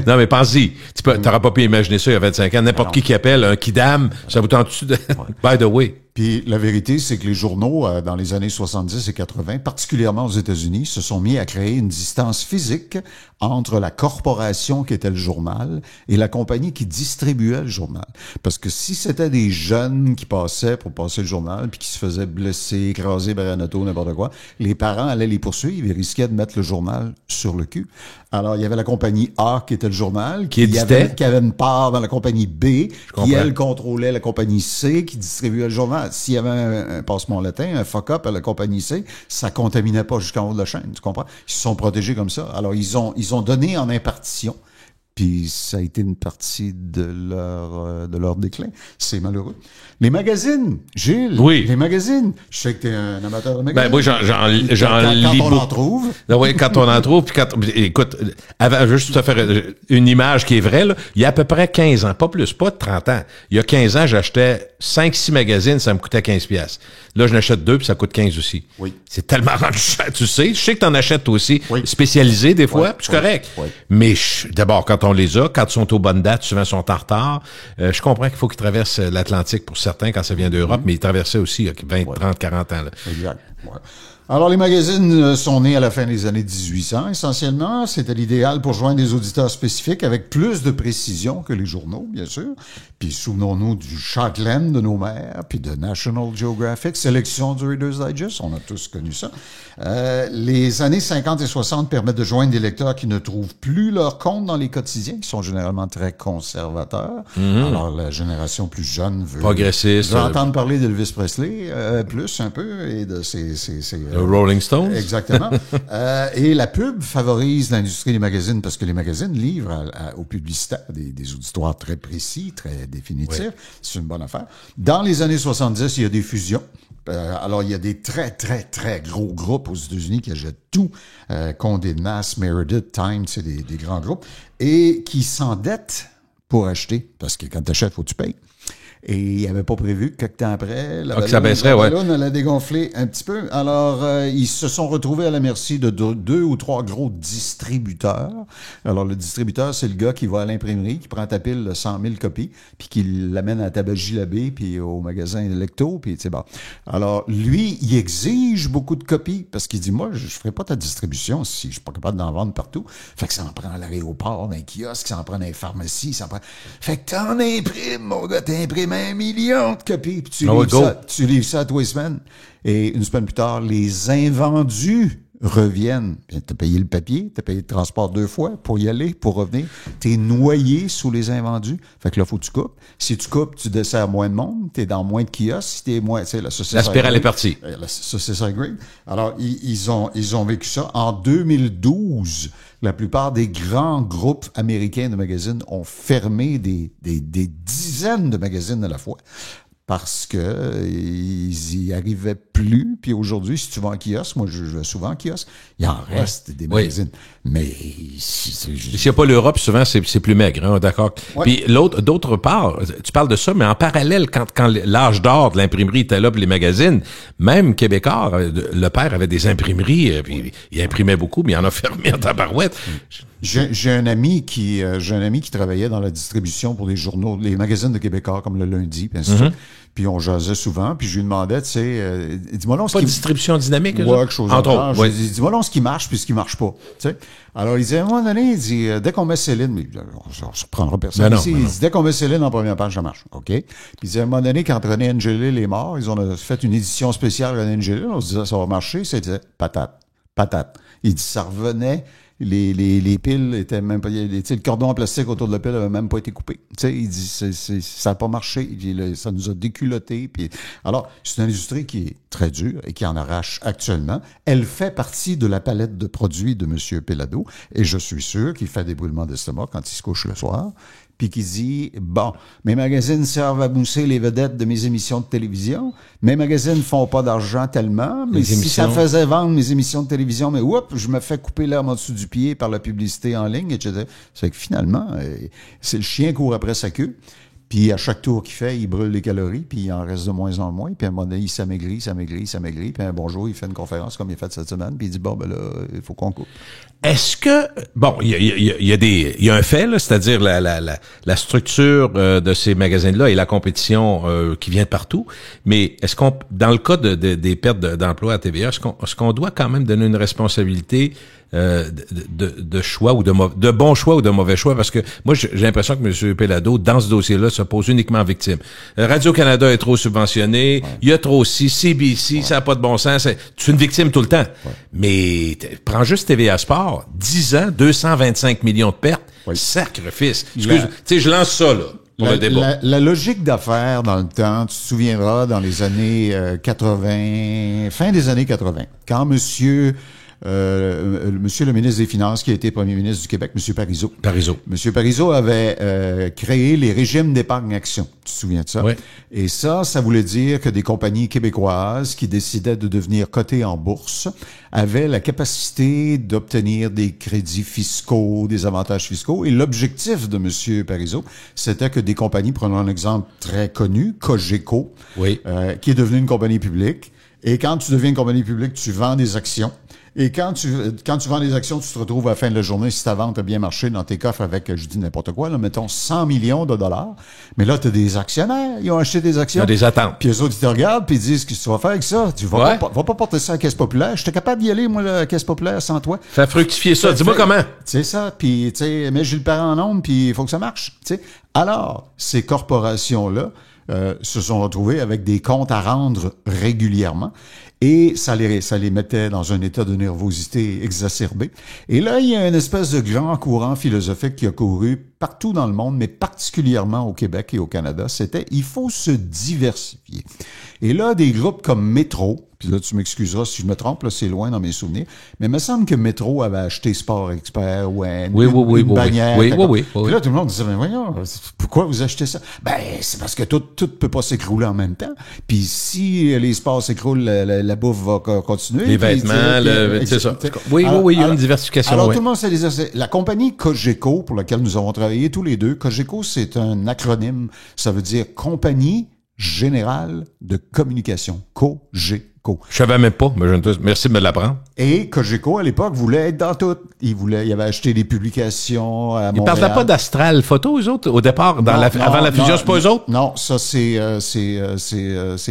Non, mais pense-y. T'auras pas pu imaginer ça il y a 25 ans. N'importe qui appelle un kidam, ça vous tente-tu de... By the way.
Puis la vérité, c'est que les journaux, dans les années 70 et 80, particulièrement aux États-Unis, se sont mis à créer une distance physique entre la corporation qui était le journal et la compagnie qui distribuait le journal. Parce que si c'était des jeunes qui passaient pour passer le journal puis qui se faisaient blesser, écraser par un auto, n'importe quoi, les parents allaient les poursuivre et risquaient de mettre le journal sur le cul. Alors, il y avait la compagnie A qui était le journal, qui avait une part dans la compagnie B, qui, elle, contrôlait la compagnie C, qui distribuait le journal. S'il y avait un passe-mon latin, un fuck-up à la compagnie C, ça contaminait pas jusqu'en haut de la chaîne, tu comprends? Ils se sont protégés comme ça. Alors, ils ont donné en impartition. Puis ça a été une partie de leur déclin. C'est malheureux. Les magazines, Gilles.
Oui.
Les magazines. Je sais que t'es un amateur de magazines.
Ben, moi, j'en lis
quand on en trouve.
Oui, quand on en trouve. Puis écoute, avant, juste te faire une image qui est vraie, là, il y a à peu près 15 ans, pas plus, pas de 30 ans. Il y a 15 ans, j'achetais 5-6 magazines, ça me coûtait 15 piastres. Là, je n'achète 2 puis ça coûte 15 aussi. Oui. C'est tellement rendu cher, tu sais. Je sais que t'en achètes toi aussi, spécialisé des fois, puis c'est correct. Oui. Mais d'abord, quand on les a, quand ils sont aux bonnes dates, souvent ils sont en retard. Je comprends qu'il faut qu'ils traversent l'Atlantique pour certains quand ça vient d'Europe, mais ils traversaient aussi il y a 20, 30, 40 ans. Là.
Exact. Ouais. Alors, les magazines sont nés à la fin des années 1800, essentiellement. C'était l'idéal pour joindre des auditeurs spécifiques avec plus de précision que les journaux, bien sûr. Puis, souvenons-nous du Shortland de nos mères, puis de National Geographic, sélection du Reader's Digest. On a tous connu ça. Les années 50 et 60 permettent de joindre des lecteurs qui ne trouvent plus leur compte dans les quotidiens, qui sont généralement très conservateurs. Alors, la génération plus jeune veut
progressiste,
entendre parler d'Elvis Presley, plus un peu, et de ses
Rolling Stones.
Exactement. Et la pub favorise l'industrie des magazines parce que les magazines livrent aux publicitaires des auditoires très précis, très définitifs. Oui. C'est une bonne affaire. Dans les années 70, il y a des fusions. Alors, il y a des très, très, très gros groupes aux États-Unis qui achètent tout. Condé Nast, Meredith, Time, c'est des grands groupes. Et qui s'endettent pour acheter. Parce que quand tu achètes, faut que tu payes. Et il n'avait pas prévu que quelques temps après, la ballonne allait dégonfler un petit peu. Alors, ils se sont retrouvés à la merci de deux ou trois gros distributeurs. Alors, le distributeur, c'est le gars qui va à l'imprimerie, qui prend ta pile de 100 000 copies, puis qui l'amène à Tabagie-Labbé, puis au magasin Electo, puis c'est bon. Alors, lui, il exige beaucoup de copies, parce qu'il dit, moi, je ferai pas ta distribution si je suis pas capable d'en vendre partout. Fait que ça en prend à l'aéroport, dans les kiosques, ça en prend dans les pharmacies, ça en prend... Fait que t'en imprimes, mon gars, t'imprimes 1 million de copies, puis tu livres ça à tous les semaines. Et une semaine plus tard, les invendus reviennent. T'as payé le papier, t'as payé le transport 2 fois pour y aller, pour revenir. T'es noyé sous les invendus. Fait que là, faut que tu coupes. Si tu coupes, tu desserres moins de monde, t'es dans moins de kiosques. Si t'es moins, tu sais, la
spirale est partie.
La saucisse grade. Alors, ils ont vécu ça. En 2012, la plupart des grands groupes américains de magazines ont fermé des dizaines de magazines à la fois. Parce que ils y arrivaient plus. Puis aujourd'hui, si tu vas en kiosque, moi je vais souvent en kiosque, il en reste des magazines. Oui. Mais
s'il n'y a pas l'Europe, souvent c'est plus maigre, hein, d'accord. Ouais. Puis d'autre part, tu parles de ça, mais en parallèle, quand l'âge d'or de l'imprimerie était là pour les magazines, même Québécois, le père avait des imprimeries, puis il imprimait beaucoup, mais il en a fermé en tabarouette.
J'ai un ami qui travaillait dans la distribution pour les journaux, les magazines de Québécois comme le Lundi, puis ainsi de suite. Puis on jasait souvent, puis je lui demandais, tu sais, dis-moi donc
ce qui... Pas de distribution dynamique,
ouais, quelque chose entre autres. Ouais. Dis-moi donc ce qui marche puis ce qui marche pas, tu sais. Alors il disait, à un moment donné, il dit, dès qu'on met Céline, mais on ne surprendra personne ici, il dit, dès qu'on met Céline en première page, ça marche, OK? Puis il disait, à un moment donné, quand René Angélil est mort, ils ont fait une édition spéciale René Angélil, on se disait, ça va marcher, ça disait, patate. Il dit, ça revenait... Les piles étaient même pas, le cordon en plastique autour de la pile avait même pas été coupé. Tu sais, il dit, ça n'a pas marché. Ça nous a déculottés. Puis, alors, c'est une industrie qui est très dure et qui en arrache actuellement. Elle fait partie de la palette de produits de M. Péladeau et je suis sûr qu'il fait des brûlements d'estomac quand il se couche le soir. Puis qui dit, bon, mes magazines servent à mousser les vedettes de mes émissions de télévision. Mes magazines font pas d'argent tellement, mais si ça faisait vendre mes émissions de télévision, mais je me fais couper l'herbe en dessous du pied par la publicité en ligne, etc. C'est que finalement, c'est le chien court après sa queue. Puis à chaque tour qu'il fait, il brûle les calories, puis il en reste de moins en moins. Puis à un moment donné, il s'amaigrit. Puis un bonjour, il fait une conférence comme il a fait cette semaine, puis il dit, bon, ben là, il faut qu'on coupe.
Est-ce que, bon, il y a un fait, là, c'est-à-dire la structure de ces magazines-là et la compétition qui vient de partout, mais est-ce qu'on, dans le cas des pertes d'emploi à TVA, est-ce qu'on doit quand même donner une responsabilité de choix ou de bons choix ou de mauvais choix, parce que moi j'ai l'impression que M. Péladeau dans ce dossier-là se pose uniquement victime. Radio-Canada est trop subventionné, il y a trop aussi CBC, ça n'a pas de bon sens, tu es une victime tout le temps. Mais prends juste TVA Sport, 10 ans, 225 millions de pertes, sacrifice. Excuse, tu sais, je lance ça là.
La logique d'affaires dans le temps, tu te souviendras dans les années 80, fin des années 80, quand monsieur le ministre des Finances, qui a été premier ministre du Québec, M. Parizeau. M. Parizeau avait créé les régimes d'épargne-action. Tu te souviens de ça?
Oui.
Et ça voulait dire que des compagnies québécoises qui décidaient de devenir cotées en bourse avaient la capacité d'obtenir des crédits fiscaux, des avantages fiscaux. Et l'objectif de M. Parizeau, c'était que des compagnies, prenons un exemple très connu, Cogeco, qui est devenue une compagnie publique. Et quand tu deviens une compagnie publique, tu vends des actions. Et quand tu vends des actions, tu te retrouves à la fin de la journée, si ta vente a bien marché dans tes coffres avec, je dis n'importe quoi, là, mettons 100 millions de dollars. Mais là, tu as des actionnaires, ils ont acheté des actions.
Il y a des attentes.
Puis eux autres, ils te regardent, puis ils disent, qu'est-ce que tu vas faire avec ça? Tu vas pas porter ça à la Caisse populaire. J'étais capable d'y aller, moi, la Caisse populaire, sans toi.
Fais fructifier ça. Dis-moi comment.
C'est ça. Puis, tu sais, mais j'ai le parent en nombre, puis il faut que ça marche. Tu sais. Alors, ces corporations-là se sont retrouvées avec des comptes à rendre régulièrement. Et ça les mettait dans un état de nervosité exacerbé. Et là, il y a une espèce de grand courant philosophique qui a couru partout dans le monde, mais particulièrement au Québec et au Canada. C'était, il faut se diversifier. Et là, des groupes comme Métro, puis là, tu m'excuseras si je me trompe, là, c'est loin dans mes souvenirs, mais il me semble que Métro avait acheté Sport Expert ou une bannière.
Oui.
Puis là, tout le monde disait, mais voyons, pourquoi vous achetez ça? Ben, c'est parce que tout peut pas s'écrouler en même temps. Puis si les sports s'écroulent, la bouffe va continuer.
Les vêtements, c'est ça. Oui, il y a une diversification.
Alors, tout le monde s'est dit, la compagnie Cogeco, pour laquelle nous avons travaillé tous les deux, Cogeco, c'est un acronyme. Ça veut dire Compagnie Générale de Communication. Cogeco.
Je savais même pas, mais merci de me l'apprendre.
Et Cogeco, à l'époque, voulait être dans tout. Il avait acheté des publications à Montréal.
Ils parlaient pas d'Astral Photo, eux autres, au départ, avant la fusion, c'est pas eux autres?
Non, ça, c'est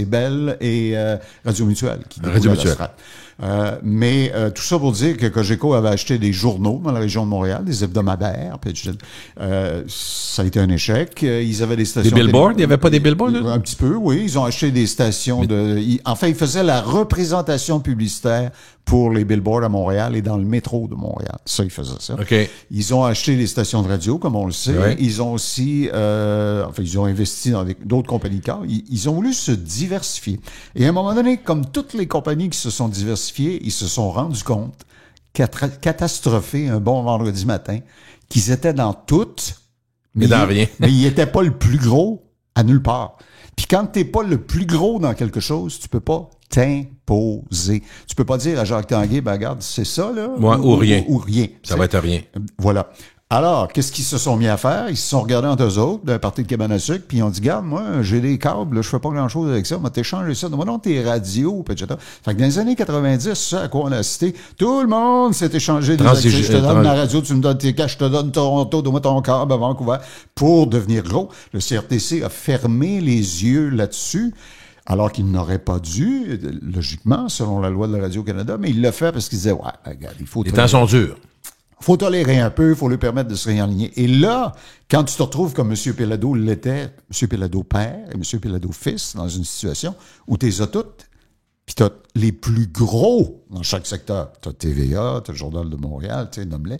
Bell et Radio Mutuelle qui
Radio Mutuelle.
Mais tout ça pour dire que Cogeco avait acheté des journaux dans la région de Montréal, des hebdomadaires. Puis, ça a été un échec. Ils avaient des stations...
Des billboards? Il n'y avait pas des billboards?
Un petit peu, oui. Ils ont acheté des stations Enfin, ils faisaient la représentation publicitaire pour les billboards à Montréal et dans le métro de Montréal. Ça, ils faisaient ça.
Okay.
Ils ont acheté des stations de radio, comme on le sait.
Ouais.
Ils ont aussi... ils ont investi dans d'autres compagnies de câble. Ils ont voulu se diversifier. Et à un moment donné, comme toutes les compagnies qui se sont diversifiées, ils se sont rendus compte, catastrophés un bon vendredi matin, qu'ils étaient dans toutes,
mais dans rien.
Mais ils n'étaient pas le plus gros à nulle part. Puis quand t'es pas le plus gros dans quelque chose, tu peux pas t'imposer. Tu peux pas dire à Jacques Tanguay, ben regarde, c'est ça, là.
Ouais, ou rien.
Ou rien.
Ça va être rien.
Voilà. Alors, qu'est-ce qu'ils se sont mis à faire? Ils se sont regardés entre eux autres, d'un parti de cabane à sucre, puis ils ont dit, regarde, moi, j'ai des câbles, là, je fais pas grand-chose avec ça, moi, t'échanger ça, donne-moi donc tes radios, etc. Fait que dans les années 90, ça, à quoi on a cité, tout le monde s'est échangé des actions. Je te donne ma radio, tu me donnes tes cash, je te donne Toronto, donne-moi ton câble à Vancouver, pour devenir gros. Le CRTC a fermé les yeux là-dessus. Alors qu'il n'aurait pas dû, logiquement, selon la loi de la Radio-Canada, mais il l'a fait parce qu'il disait, ouais, regarde, il faut...
Les temps sont durs.
Faut tolérer un peu, faut lui permettre de se réaligner. Et là, quand tu te retrouves comme M. Péladeau l'était, M. Péladeau père et M. Péladeau fils, dans une situation où t'es as toutes, puis t'as les plus gros dans chaque secteur. T'as TVA, t'as le Journal de Montréal, tu sais, nomme-les.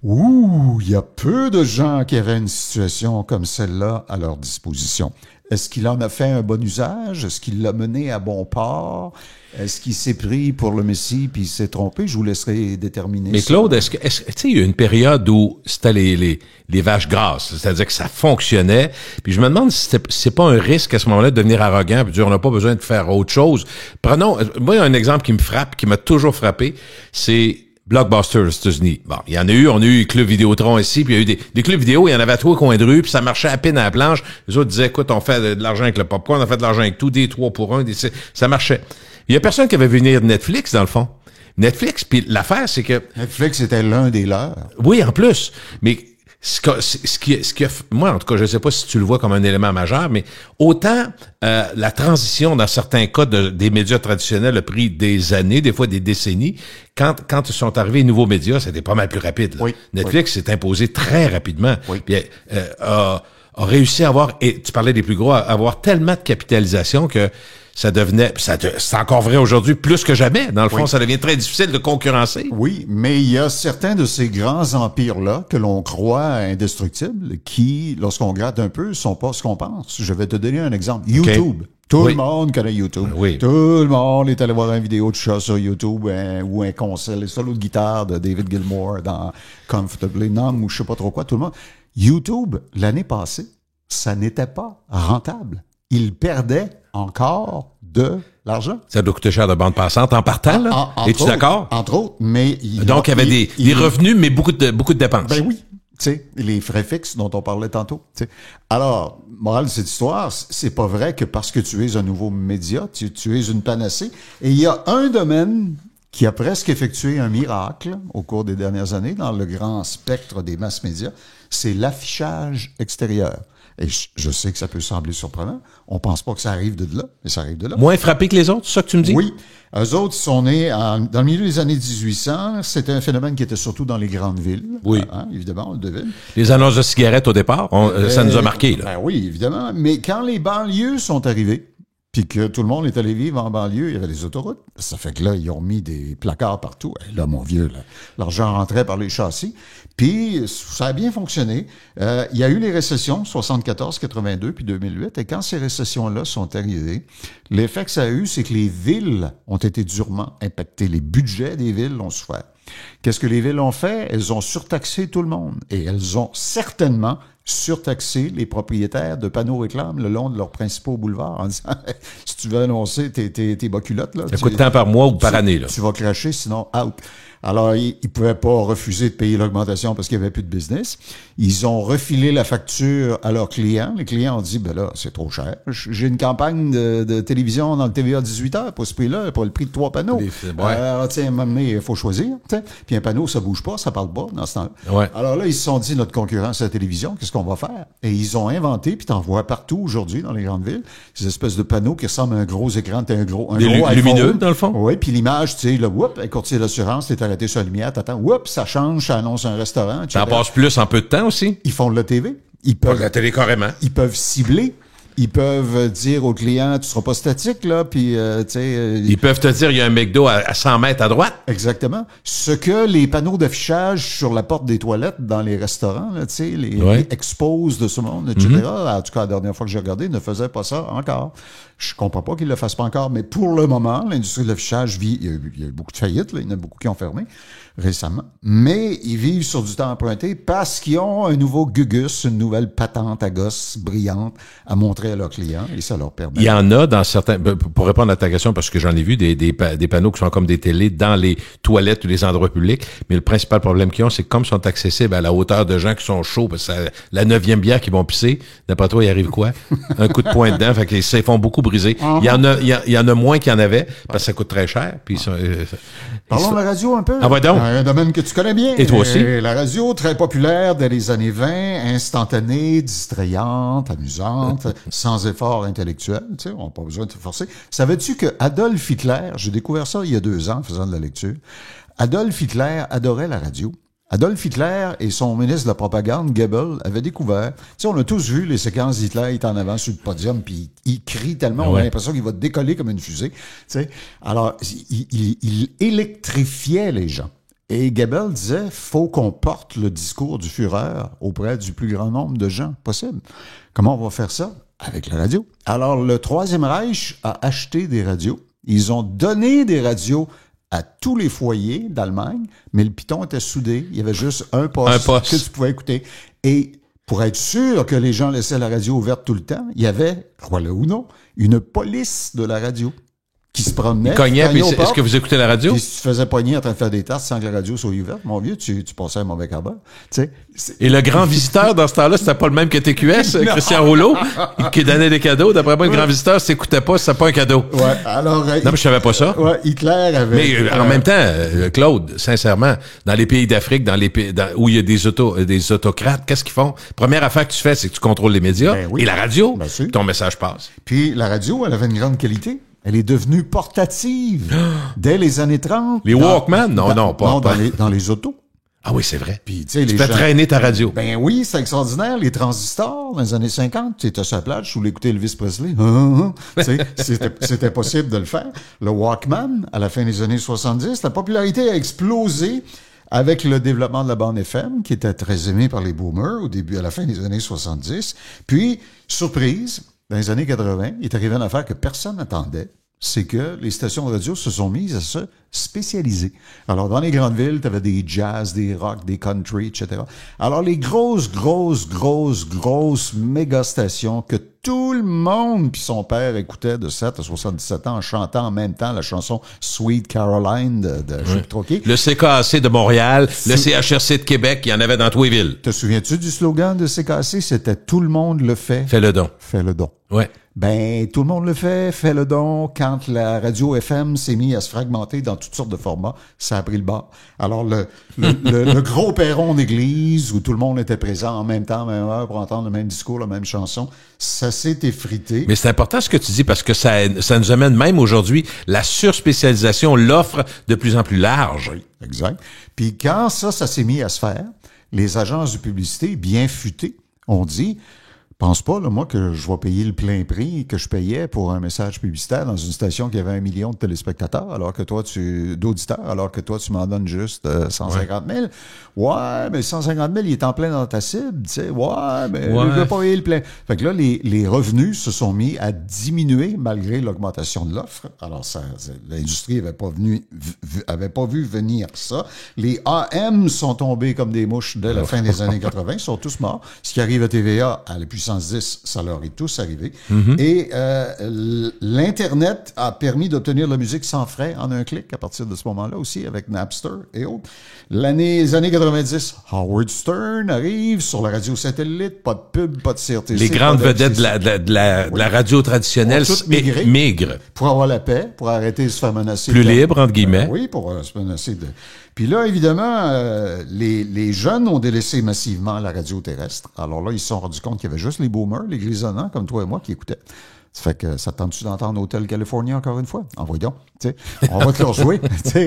Ouh, il y a peu de gens qui avaient une situation comme celle-là à leur disposition. Est-ce qu'il en a fait un bon usage? Est-ce qu'il l'a mené à bon port? Est-ce qu'il s'est pris pour le Messie puis il s'est trompé? Je vous laisserai déterminer.
Mais Claude, est-ce que tu sais, il y a une période où c'était les vaches grasses, c'est-à-dire que ça fonctionnait. Puis je me demande si c'est pas un risque à ce moment-là de devenir arrogant puis de dire on n'a pas besoin de faire autre chose. Prenons, moi, il y a un exemple qui me frappe, qui m'a toujours frappé, c'est Blockbuster aux États-Unis. Bon, il y en a eu, on a eu Club Vidéotron ici, puis il y a eu des clubs vidéo, il y en avait à trois coins de rue, puis ça marchait à peine à la planche. Les autres disaient, écoute, on fait de l'argent avec le popcorn, on fait de l'argent avec tout, des 3 pour 1, ça marchait. Il y a personne qui avait vu venir Netflix, dans le fond. Netflix, puis l'affaire, c'est que...
Netflix était l'un des leurs.
Oui, en plus. Mais moi, en tout cas, je ne sais pas si tu le vois comme un élément majeur, mais autant la transition, dans certains cas, des médias traditionnels a pris des années, des fois des décennies. Quand sont arrivés les nouveaux médias, c'était pas mal plus rapide. Là.
Oui,
Netflix s'est imposé très rapidement.
Oui.
Puis, a réussi à avoir, et tu parlais des plus gros, à avoir tellement de capitalisation que ça devenait, c'est encore vrai aujourd'hui, plus que jamais. Dans le fond, ça devient très difficile de concurrencer.
Oui, mais il y a certains de ces grands empires-là que l'on croit indestructibles qui, lorsqu'on gratte un peu, sont pas ce qu'on pense. Je vais te donner un exemple. YouTube. Tout le monde connaît YouTube.
Oui.
Tout le monde est allé voir une vidéo de chat sur YouTube ou un concert, les solos de guitare de David Gilmour dans Comfortably Numb ou je sais pas trop quoi. Tout le monde. YouTube, l'année passée, ça n'était pas rentable. Il perdait encore de l'argent.
Ça doit coûter cher de bande passante en partant, là. Es-tu d'accord?
Entre autres, mais...
Donc, il y avait des revenus, mais beaucoup de dépenses.
Ben oui. Tu sais, les frais fixes dont on parlait tantôt. T'sais. Alors, morale de cette histoire, c'est pas vrai que parce que tu es un nouveau média, tu es une panacée. Et il y a un domaine qui a presque effectué un miracle au cours des dernières années dans le grand spectre des masses médias, c'est l'affichage extérieur. Et je sais que ça peut sembler surprenant. On pense pas que ça arrive de là, mais ça arrive de là.
Moins frappé que les autres, c'est ça que tu me dis?
Oui. Eux autres sont nés dans le milieu des années 1800. C'était un phénomène qui était surtout dans les grandes villes.
Oui.
Évidemment, on le devine.
Les annonces de cigarettes au départ, ça nous a marqué, là.
Ben oui, évidemment. Mais quand les banlieues sont arrivées, puis que tout le monde est allé vivre en banlieue, il y avait des autoroutes. Ça fait que là, ils ont mis des placards partout. Et là, mon vieux, l'argent rentrait par les châssis. Puis, ça a bien fonctionné. Il y a eu les récessions, 74, 82, puis 2008. Et quand ces récessions-là sont arrivées, l'effet que ça a eu, c'est que les villes ont été durement impactées. Les budgets des villes ont souffert. Qu'est-ce que les villes ont fait? Elles ont surtaxé tout le monde. Et elles ont certainement surtaxer les propriétaires de panneaux réclames le long de leurs principaux boulevards en disant si tu veux annoncer tes bas culottes, là,
Ça coûte tant par mois ou par année, là.
Tu vas cracher, sinon out. Alors, ils pouvaient pas refuser de payer l'augmentation parce qu'il y avait plus de business. Ils ont refilé la facture à leurs clients. Les clients ont dit, ben là, c'est trop cher. J'ai une campagne de télévision dans le TVA 18h pour ce prix-là, pour le prix de 3 panneaux. Tiens, à un moment donné, il faut choisir. T'sais. Puis un panneau, ça bouge pas, ça parle pas dans ce temps-là.
Ouais.
Alors là, ils se sont dit, notre concurrence à la télévision, qu'est-ce qu'on va faire? Et ils ont inventé, puis t'en vois partout aujourd'hui dans les grandes villes, ces espèces de panneaux qui ressemblent à un gros écran, un gros
lumineux, dans le fond.
Oui, puis l'image, tu sais, là, un courtier d'assurance, t'es arrêté sur la lumière, t'attends, ça change, ça annonce un restaurant.
Ça en passe plus en peu de temps aussi.
Ils font de la TV.
La télé carrément.
Ils peuvent cibler. Ils peuvent dire aux clients, tu seras pas statique, là, puis, tu sais...
Ils peuvent te dire, il y a un McDo à 100 mètres à droite.
Exactement. Ce que les panneaux d'affichage sur la porte des toilettes dans les restaurants, là, tu sais, les expos de ce monde, etc., en tout cas, la dernière fois que j'ai regardé, ne faisaient pas ça encore. Je comprends pas qu'ils le fassent pas encore, mais pour le moment, l'industrie de l'affichage vit... Il y a eu beaucoup de faillites, là, il y en a beaucoup qui ont fermé récemment, mais ils vivent sur du temps emprunté parce qu'ils ont un nouveau gugus, une nouvelle patente à gosse brillante à montrer à leurs clients, et ça leur permet...
Il y en a dans certains... Pour répondre à ta question, parce que j'en ai vu des panneaux qui sont comme des télés dans les toilettes ou les endroits publics, mais le principal problème qu'ils ont, c'est que comme ils sont accessibles à la hauteur de gens qui sont chauds, parce que la 9e bière qu'ils vont pisser, d'après toi, il arrive quoi? Un coup de poing dedans, fait que ils font beaucoup briser. Il y en a moins qu'il y en avait, parce que ça coûte très cher. Puis
Parlons de la radio un peu.
Ah ouais, donc.
Un domaine que tu connais bien.
Et toi aussi.
La radio, très populaire dès les années 20, instantanée, distrayante, amusante, sans effort intellectuel. Tu sais, on n'a pas besoin de te forcer. Savais-tu que Adolf Hitler, j'ai découvert ça il y a 2 ans en faisant de la lecture, Adolf Hitler adorait la radio. Adolf Hitler et son ministre de la propagande, Goebbels, avaient découvert... Tu sais, on a tous vu les séquences d'Hitler, il est en avant sur le podium, puis il crie tellement, on a l'impression qu'il va décoller comme une fusée. Tu sais. Alors, il électrifiait les gens. Et Goebbels disait, faut qu'on porte le discours du Führer auprès du plus grand nombre de gens possible. Comment on va faire ça? Avec la radio. Alors, le Troisième Reich a acheté des radios. Ils ont donné des radios à tous les foyers d'Allemagne, mais le piton était soudé. Il y avait juste un poste que tu pouvais écouter. Et pour être sûr que les gens laissaient la radio ouverte tout le temps, il y avait, crois-le ou non, une police de la radio qui se promenait.
Il cognait, puis est-ce que vous écoutez la radio?
Puis si tu faisais pogner en train de faire des tasses sans que la radio soit ouverte, mon vieux, tu passais un mauvais quart d'heure. Tu sais,
et le grand visiteur, dans ce temps-là, c'était pas le même que TQS, Christian Rouleau, qui donnait des cadeaux. D'après moi, le grand visiteur s'écoutait pas, c'était pas un cadeau.
Ouais, alors...
non, mais je savais pas ça.
Ouais, Hitler avait...
Mais en même temps, Claude, sincèrement, dans les pays d'Afrique, où il y a des autocrates, qu'est-ce qu'ils font? Première affaire que tu fais, c'est que tu contrôles les médias et la radio, ton message passe.
Puis la radio, elle avait une grande qualité. Elle est devenue portative dès les années 30.
Les Walkman? Non, pas.
Non, dans les autos.
Ah oui, c'est vrai.
Puis, tu sais,
tu peux traîner ta radio.
Ben oui, c'est extraordinaire. Les transistors, dans les années 50, tu étais sur la plage, je voulais écouter Elvis Presley. C'était possible de le faire. Le Walkman, à la fin des années 70, la popularité a explosé avec le développement de la bande FM, qui était très aimée par les boomers à la fin des années 70. Puis, surprise, dans les années 80, il est arrivé une affaire que personne n'attendait. C'est que les stations de radio se sont mises à se spécialiser. Alors, dans les grandes villes, tu avais des jazz, des rock, des country, etc. Alors, les grosses méga stations que tout le monde puis son père écoutait de 7 à 77 ans en chantant en même temps la chanson Sweet Caroline de je sais plus trop qui.
Le CKAC de Montréal, le CHRC de Québec, il y en avait dans tous les villes.
Te souviens-tu du slogan de CKAC? C'était tout le monde le fait.
Fais le don.
Fais le don.
Ouais.
Ben, tout le monde le fait, fait le don. Quand la radio FM s'est mise à se fragmenter dans toutes sortes de formats, ça a pris le bas. Alors, le gros perron d'église où tout le monde était présent en même temps, même heure, pour entendre le même discours, la même chanson, ça s'est effrité.
Mais c'est important ce que tu dis parce que ça nous amène même aujourd'hui la surspécialisation, l'offre de plus en plus large.
Oui, exact. Puis quand ça s'est mis à se faire, les agences de publicité bien futées ont dit... Pense pas, là, moi, que je vais payer le plein prix que je payais pour un message publicitaire dans une station qui avait 1 million de téléspectateurs, alors que toi, d'auditeurs, alors que toi, tu m'en donnes juste 150 000. Ouais, mais 150 000, il est en plein dans ta cible, tu sais. Ouais, mais je vais pas payer le plein. Fait que là, les revenus se sont mis à diminuer malgré l'augmentation de l'offre. Alors, l'industrie avait pas vu venir ça. Les AM sont tombés comme des mouches dès la fin des années 80. Ils sont tous morts. Ce qui arrive à TVA, à la puissance 10, ça leur est tous arrivé. Et l'Internet a permis d'obtenir la musique sans frais en un clic à partir de ce moment-là aussi, avec Napster et autres. Les années 90, Howard Stern arrive sur la radio satellite, pas de pub, pas de CRTC.
Les grandes vedettes de la radio traditionnelle migrent.
Pour avoir la paix, pour arrêter de se faire menacer.
Plus libre, entre guillemets.
Oui, pour se menacer de... Puis là, évidemment, les jeunes ont délaissé massivement la radio terrestre. Alors là, ils se sont rendus compte qu'il y avait juste les boomers, les grisonnants, comme toi et moi, qui écoutaient. Ça fait que ça te tente-tu d'entendre Hotel California encore une fois? Envoie donc. On va te le rejouer.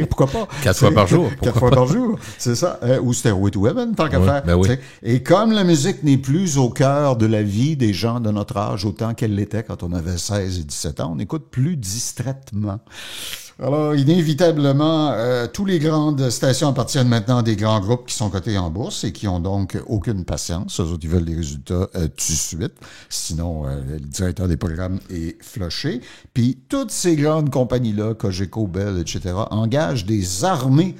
Pourquoi pas?
4 fois par jour.
4 fois par jour. C'est ça. Ou Stairway to Heaven, tant qu'à faire.
Ben oui.
Et comme la musique n'est plus au cœur de la vie des gens de notre âge autant qu'elle l'était quand on avait 16 et 17 ans, on écoute plus distraitement. Alors, inévitablement, tous les grandes stations appartiennent maintenant à des grands groupes qui sont cotés en bourse et qui ont donc aucune patience. Eux autres, ils veulent des résultats tout de suite. Sinon, le directeur des programmes est flushé. Puis, toutes ces grandes compagnies-là, Cogeco, Bell, etc., engagent des armées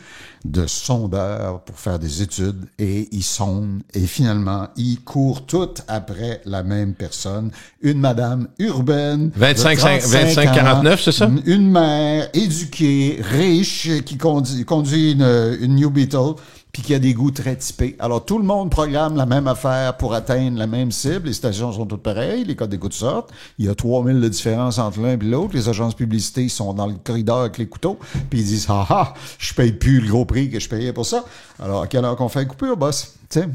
de sondeurs pour faire des études et ils sondent et finalement, ils courent toutes après la même personne. Une madame urbaine.
25-49, c'est ça?
Une mère éduquée, riche, qui conduit une New Beetle, puis qui a des goûts très typés. Alors, tout le monde programme la même affaire pour atteindre la même cible. Les stations sont toutes pareilles, les codes d'écoute sortent. Il y a 3000 de différence entre l'un et l'autre. Les agences de publicité sont dans le corridor avec les couteaux, puis ils disent « Ah ah, je paye plus le gros prix que je payais pour ça. » Alors, à quelle heure qu'on fait une coupure, boss? T'sais,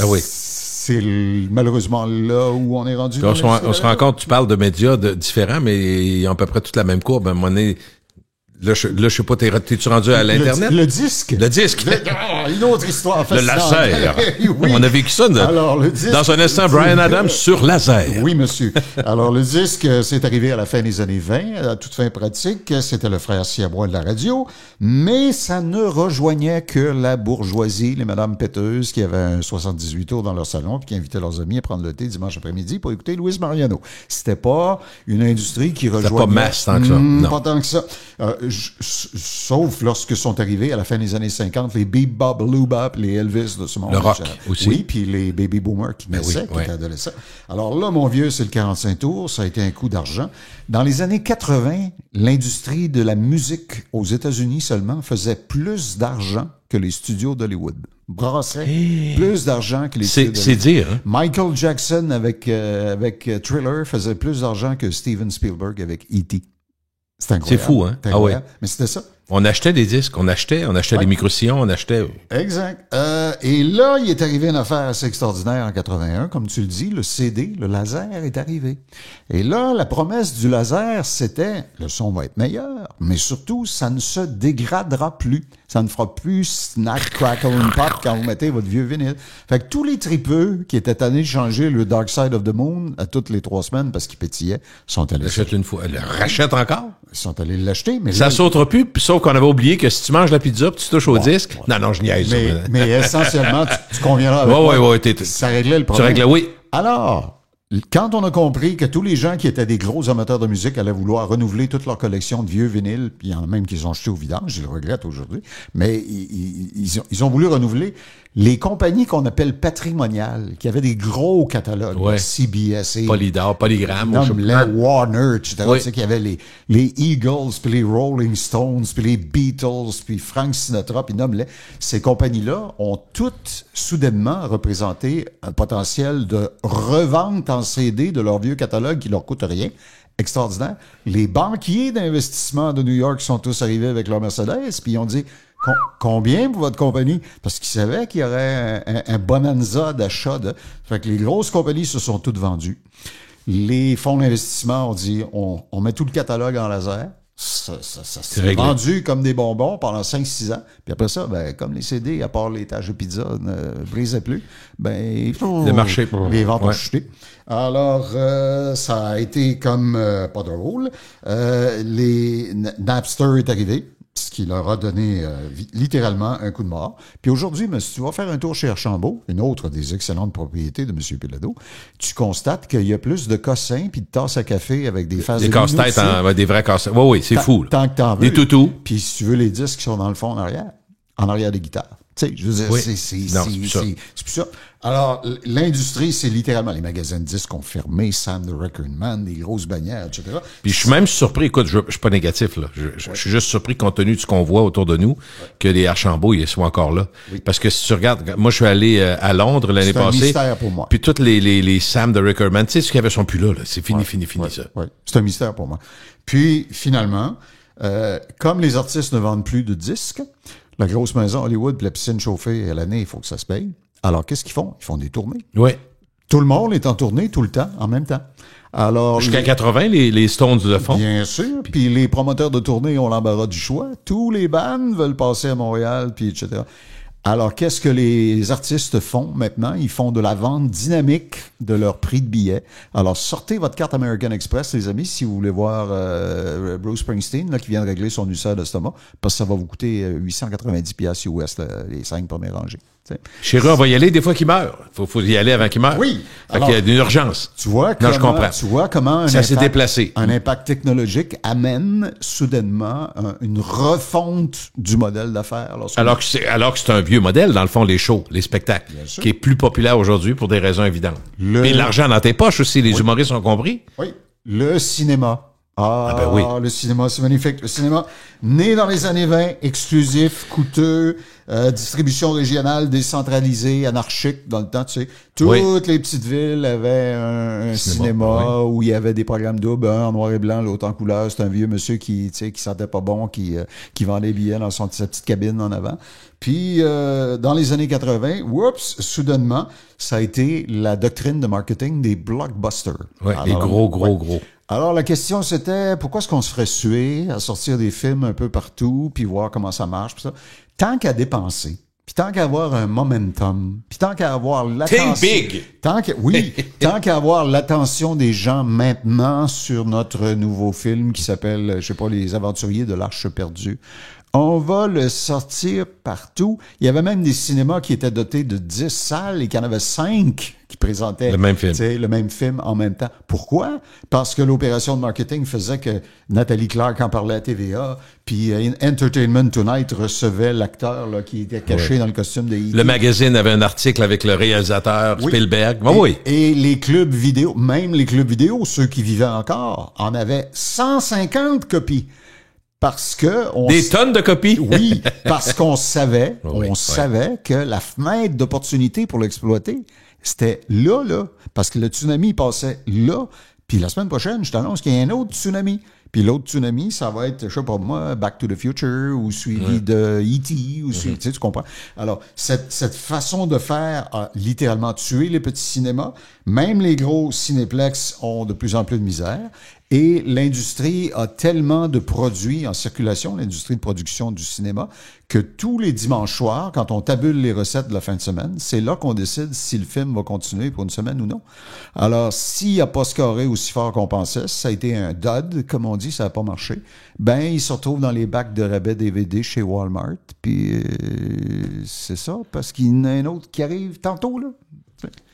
oui.
C'est malheureusement là où on est rendu.
On se rend compte, tu parles de médias différents, mais ils ont à peu près toute la même courbe. À un moment donné, là, je sais pas, t'es-tu rendu à l'Internet?
Le disque.
Le disque.
Une autre histoire fascinante.
Le laser.
Oui.
On a vécu ça
Alors, le disque,
dans un instant, Bryan Adams sur laser.
Oui, monsieur. Alors, le disque, c'est arrivé à la fin des années 20, à toute fin pratique. C'était le frère siamois de la radio. Mais ça ne rejoignait que la bourgeoisie, les madames péteuses qui avaient un 78 tours dans leur salon puis qui invitaient leurs amis à prendre le thé dimanche après-midi pour écouter Louise Mariano. C'était pas une industrie qui rejoignait...
C'était pas masse tant que ça. Non.
Pas tant que ça. Sauf lorsque sont arrivés à la fin des années 50 les Bebop, Loubop, les Elvis de ce monde.
Le rock aussi.
Oui, puis les baby boomers qui naissaient, qui étaient adolescents. Alors là, mon vieux, c'est le 45 tours, ça a été un coup d'argent. Dans les années 80, l'industrie de la musique aux États-Unis seulement faisait plus d'argent que les studios d'Hollywood. Brassait plus d'argent que les studios d'Hollywood.
C'est dire. Hein?
Michael Jackson avec Thriller faisait plus d'argent que Steven Spielberg avec E.T. C'est incroyable.
C'est fou, hein?
Ah oui. Mais c'était ça.
On achetait des disques, on achetait des micro-sillons, on achetait...
Exact. Et là, il est arrivé une affaire assez extraordinaire en 81. Comme tu le dis, le CD, le laser est arrivé. Et là, la promesse du laser, c'était le son va être meilleur, mais surtout, ça ne se dégradera plus. Ça ne fera plus snack, crackle and pop quand vous mettez votre vieux vinyle. Fait que tous les tripeux qui étaient allés changer le Dark Side of the Moon à toutes les 3 semaines parce qu'ils pétillaient, sont allés...
L'achète une fois. Le rachète encore?
Ils sont allés l'acheter, mais...
Ça
là,
sautera plus, sauf qu'on avait oublié que si tu manges la pizza puis tu touches au disque... Non, je niaise.
Mais essentiellement, tu conviendras avec moi.
Ouais,
ça réglait le problème.
Tu réglais, oui.
Alors... Quand on a compris que tous les gens qui étaient des gros amateurs de musique allaient vouloir renouveler toute leur collection de vieux vinyles, puis il y en a même qui les ont jetés au vidange, je le regrette aujourd'hui, mais ils ont voulu renouveler, Les compagnies qu'on appelle patrimoniales, qui avaient des gros catalogues, CBS,
Polydor, Polygram,
Warner, etc.
Oui.
Tu sais qu'il y avait les Eagles, puis les Rolling Stones, puis les Beatles, puis Frank Sinatra, puis nomme-les. Ces compagnies-là ont toutes soudainement représenté un potentiel de revente en CD de leur vieux catalogue qui leur coûte rien. Extraordinaire. Les banquiers d'investissement de New York sont tous arrivés avec leur Mercedes, puis ils ont dit combien pour votre compagnie? Parce qu'ils savaient qu'il y aurait un bonanza d'achat. Fait que les grosses compagnies se sont toutes vendues. Les fonds d'investissement ont dit on met tout le catalogue en laser. Ça s'est vendu comme des bonbons pendant 5-6 ans. Puis après ça, ben, comme les CD, à part les tâches de pizza, ne brisaient plus, ben,
le marché,
les ventes ont chuté. Alors, ça a été comme pas drôle. Napster est arrivé, ce qui leur a donné littéralement un coup de mort. Puis aujourd'hui, si tu vas faire un tour chez Archambault, une autre des excellentes propriétés de M. Péladeau, tu constates qu'il y a plus de cossins puis de tasses à café avec des faces de
casse-têtes, des vrais casse-têtes. Oui, c'est fou.
Tant que t'en veux.
Des toutous.
Puis si tu veux les disques qui sont dans le fond en arrière des guitares. Tu sais, je veux dire, c'est plus ça. Alors, l'industrie, c'est littéralement les magasins de disques ont fermé, Sam the Record Man, des grosses bannières, etc.
Puis je suis même surpris, écoute, je suis pas négatif, là. Je suis juste surpris, compte tenu de ce qu'on voit autour de nous, que les Archambault, ils soient encore là. Oui. Parce que si tu regardes, moi, je suis allé à Londres l'année passée. C'est un
mystère pour moi.
Puis toutes les Sam the Record Man, tu sais, ce qu'il y avait sont plus là. C'est fini, ça.
Oui, c'est un mystère pour moi. Puis, finalement, comme les artistes ne vendent plus de disques, la grosse maison Hollywood puis la piscine chauffée à l'année, il faut que ça se paye. Alors, qu'est-ce qu'ils font? Ils font des tournées.
Oui.
Tout le monde est en tournée tout le temps, en même temps. Alors,
jusqu'à 80, les Stones le font.
Bien sûr. Puis les promoteurs de tournée ont l'embarras du choix. Tous les bands veulent passer à Montréal, puis etc. Alors, qu'est-ce que les artistes font maintenant? Ils font de la vente dynamique de leur prix de billet. Alors, sortez votre carte American Express, les amis, si vous voulez voir Bruce Springsteen, là, qui vient de régler son ulcère d'estomac, parce que ça va vous coûter 890$ US, les 5 premières rangées.
Chérie, on va y aller des fois qu'il meurt. Faut y aller avant qu'il meure.
Oui.
Fait qu'il y a une urgence.
Tu vois comment
ça s'est déplacé.
Un impact technologique amène soudainement une refonte du modèle d'affaires.
Alors que c'est un vieux modèle, dans le fond, les shows, les spectacles, qui est plus populaire aujourd'hui pour des raisons évidentes. Et l'argent dans tes poches aussi, les humoristes ont compris.
Oui. Le cinéma.
Ben oui.
Le cinéma, c'est magnifique. Le cinéma, né dans les années 20, exclusif, coûteux, distribution régionale, décentralisée, anarchique dans le temps, tu sais. Toutes les petites villes avaient un cinéma où il y avait des programmes doubles, un en noir et blanc, l'autre en couleur. C'est un vieux monsieur qui sentait pas bon, qui vendait des billets dans sa petite cabine en avant. Puis, dans les années 80, soudainement, ça a été la doctrine de marketing des blockbusters.
Oui, les gros.
Alors, la question, c'était pourquoi est-ce qu'on se ferait suer à sortir des films un peu partout, puis voir comment ça marche, puis ça. Tant qu'à dépenser, puis tant qu'à avoir un momentum, puis tant qu'à avoir l'attention...
Think big!
Tant qu'à avoir l'attention des gens maintenant sur notre nouveau film qui s'appelle, je sais pas, Les Aventuriers de l'Arche perdue. On va le sortir partout. Il y avait même des cinémas qui étaient dotés de 10 salles et qu'il y en avait 5 qui présentaient
le même
film en même temps. Pourquoi? Parce que l'opération de marketing faisait que Nathalie Clark en parlait à TVA, puis Entertainment Tonight recevait l'acteur là, qui était caché dans le costume de E.T.
Le magazine avait un article avec le réalisateur Spielberg.
Et les clubs vidéo, même les clubs vidéo, ceux qui vivaient encore, en avaient 150 copies. Parce que
des tonnes de copies.
Oui, parce qu'on savait, savait que la fenêtre d'opportunité pour l'exploiter, c'était là, parce que le tsunami passait là. Puis la semaine prochaine, je t'annonce qu'il y a un autre tsunami. Puis l'autre tsunami, ça va être, je sais pas moi, Back to the Future ou suivi de E.T. ou suivi, tu comprends. Alors, cette façon de faire a littéralement tué les petits cinémas. Même les gros cinéplex ont de plus en plus de misère. Et l'industrie a tellement de produits en circulation, l'industrie de production du cinéma, que tous les dimanches soirs, quand on tabule les recettes de la fin de semaine, c'est là qu'on décide si le film va continuer pour une semaine ou non. Alors, s'il n'a pas scoré aussi fort qu'on pensait, ça a été un dud, comme on dit, ça n'a pas marché, ben, il se retrouve dans les bacs de rabais DVD chez Walmart, puis c'est ça, parce qu'il y en a un autre qui arrive tantôt, là.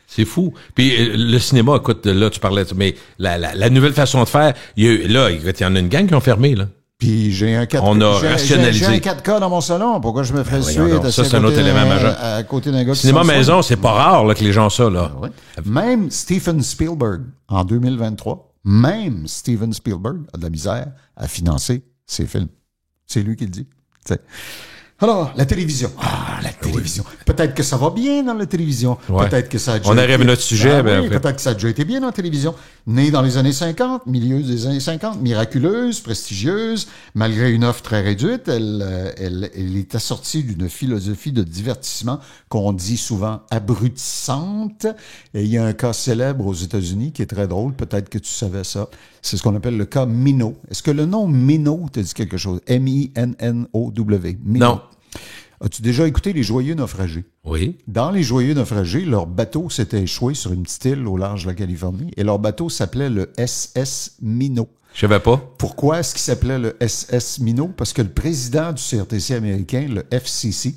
C'est fou. Puis le cinéma, écoute, là, tu parlais, mais la nouvelle façon de faire, il y en a une gang qui ont fermé, là.
Puis j'ai un 4K.
On a rationalisé.
J'ai un 4K dans mon salon. Pourquoi je me ferais suer
ça, c'est un autre élément majeur.
À côté d'un gars
Cinéma maison, c'est pas rare là, que les gens ça, là.
Ouais. Même Steven Spielberg, en 2023, même Steven Spielberg a de la misère à financer ses films. C'est lui qui le dit. T'sais. Alors, la télévision. Ah, la télévision. Oui. Peut-être que ça va bien dans la télévision.
Ouais.
Peut-être que ça a déjà
On arrive à notre sujet.
oui, peut-être que ça a déjà été bien dans la télévision. Née dans les années 50, milieu des années 50, miraculeuse, prestigieuse, malgré une offre très réduite, elle est assortie d'une philosophie de divertissement qu'on dit souvent abrutissante. Et il y a un cas célèbre aux États-Unis qui est très drôle. Peut-être que tu savais ça. C'est ce qu'on appelle le cas Minot. Est-ce que le nom Minot te dit quelque chose? M-I-N-N-O-W. Minot.
Non.
As-tu déjà écouté Les Joyeux Naufragés?
Oui.
Dans Les Joyeux Naufragés, leur bateau s'était échoué sur une petite île au large de la Californie et leur bateau s'appelait le SS Minot.
Je savais pas.
Pourquoi est-ce qu'il s'appelait le SS Minot? Parce que le président du CRTC américain, le FCC,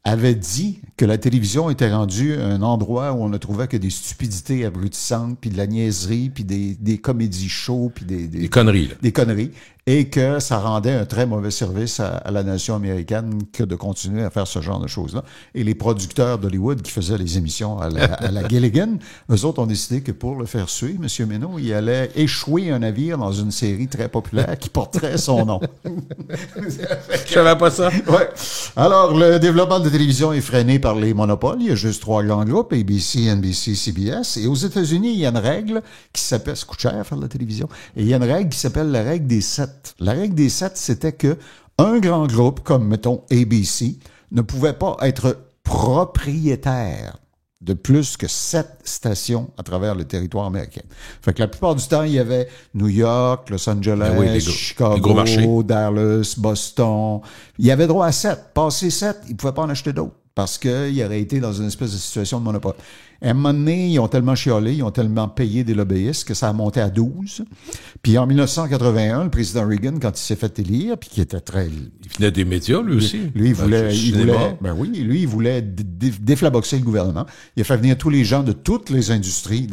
avait dit que la télévision était rendue un endroit où on ne trouvait que des stupidités abrutissantes, puis de la niaiserie, puis des comédies shows, puis des
conneries. Là.
Des conneries. Et que ça rendait un très mauvais service à la nation américaine que de continuer à faire ce genre de choses-là. Et les producteurs d'Hollywood qui faisaient les émissions à la Gilligan, eux autres ont décidé que pour le faire suer, M. Minot, il allait échouer un navire dans une série très populaire qui porterait son nom.
Je savais pas ça.
Ouais. Alors, le développement de la télévision est freiné par les monopoles. Il y a juste 3 grands groupes, ABC, NBC, CBS. Et aux États-Unis, il y a une règle qui s'appelle, ça coûte cher faire de la télévision, et il y a une règle qui s'appelle la règle des 7. La règle des 7, c'était que un grand groupe, comme, mettons, ABC, ne pouvait pas être propriétaire de plus que 7 stations à travers le territoire américain. Fait que la plupart du temps, il y avait New York, Los Angeles, Chicago, Dallas, Boston. Il y avait droit à 7. Passé 7, ils ne pouvaient pas en acheter d'autres parce qu'il aurait été dans une espèce de situation de monopole. À un moment donné, ils ont tellement chialé, ils ont tellement payé des lobbyistes que ça a monté à 12. Puis en 1981, le président Reagan, quand il s'est fait élire, puis qui était très...
Il venait des médias, lui aussi.
Lui, il voulait déflaboxer le gouvernement. Il a fait venir tous les gens de toutes les industries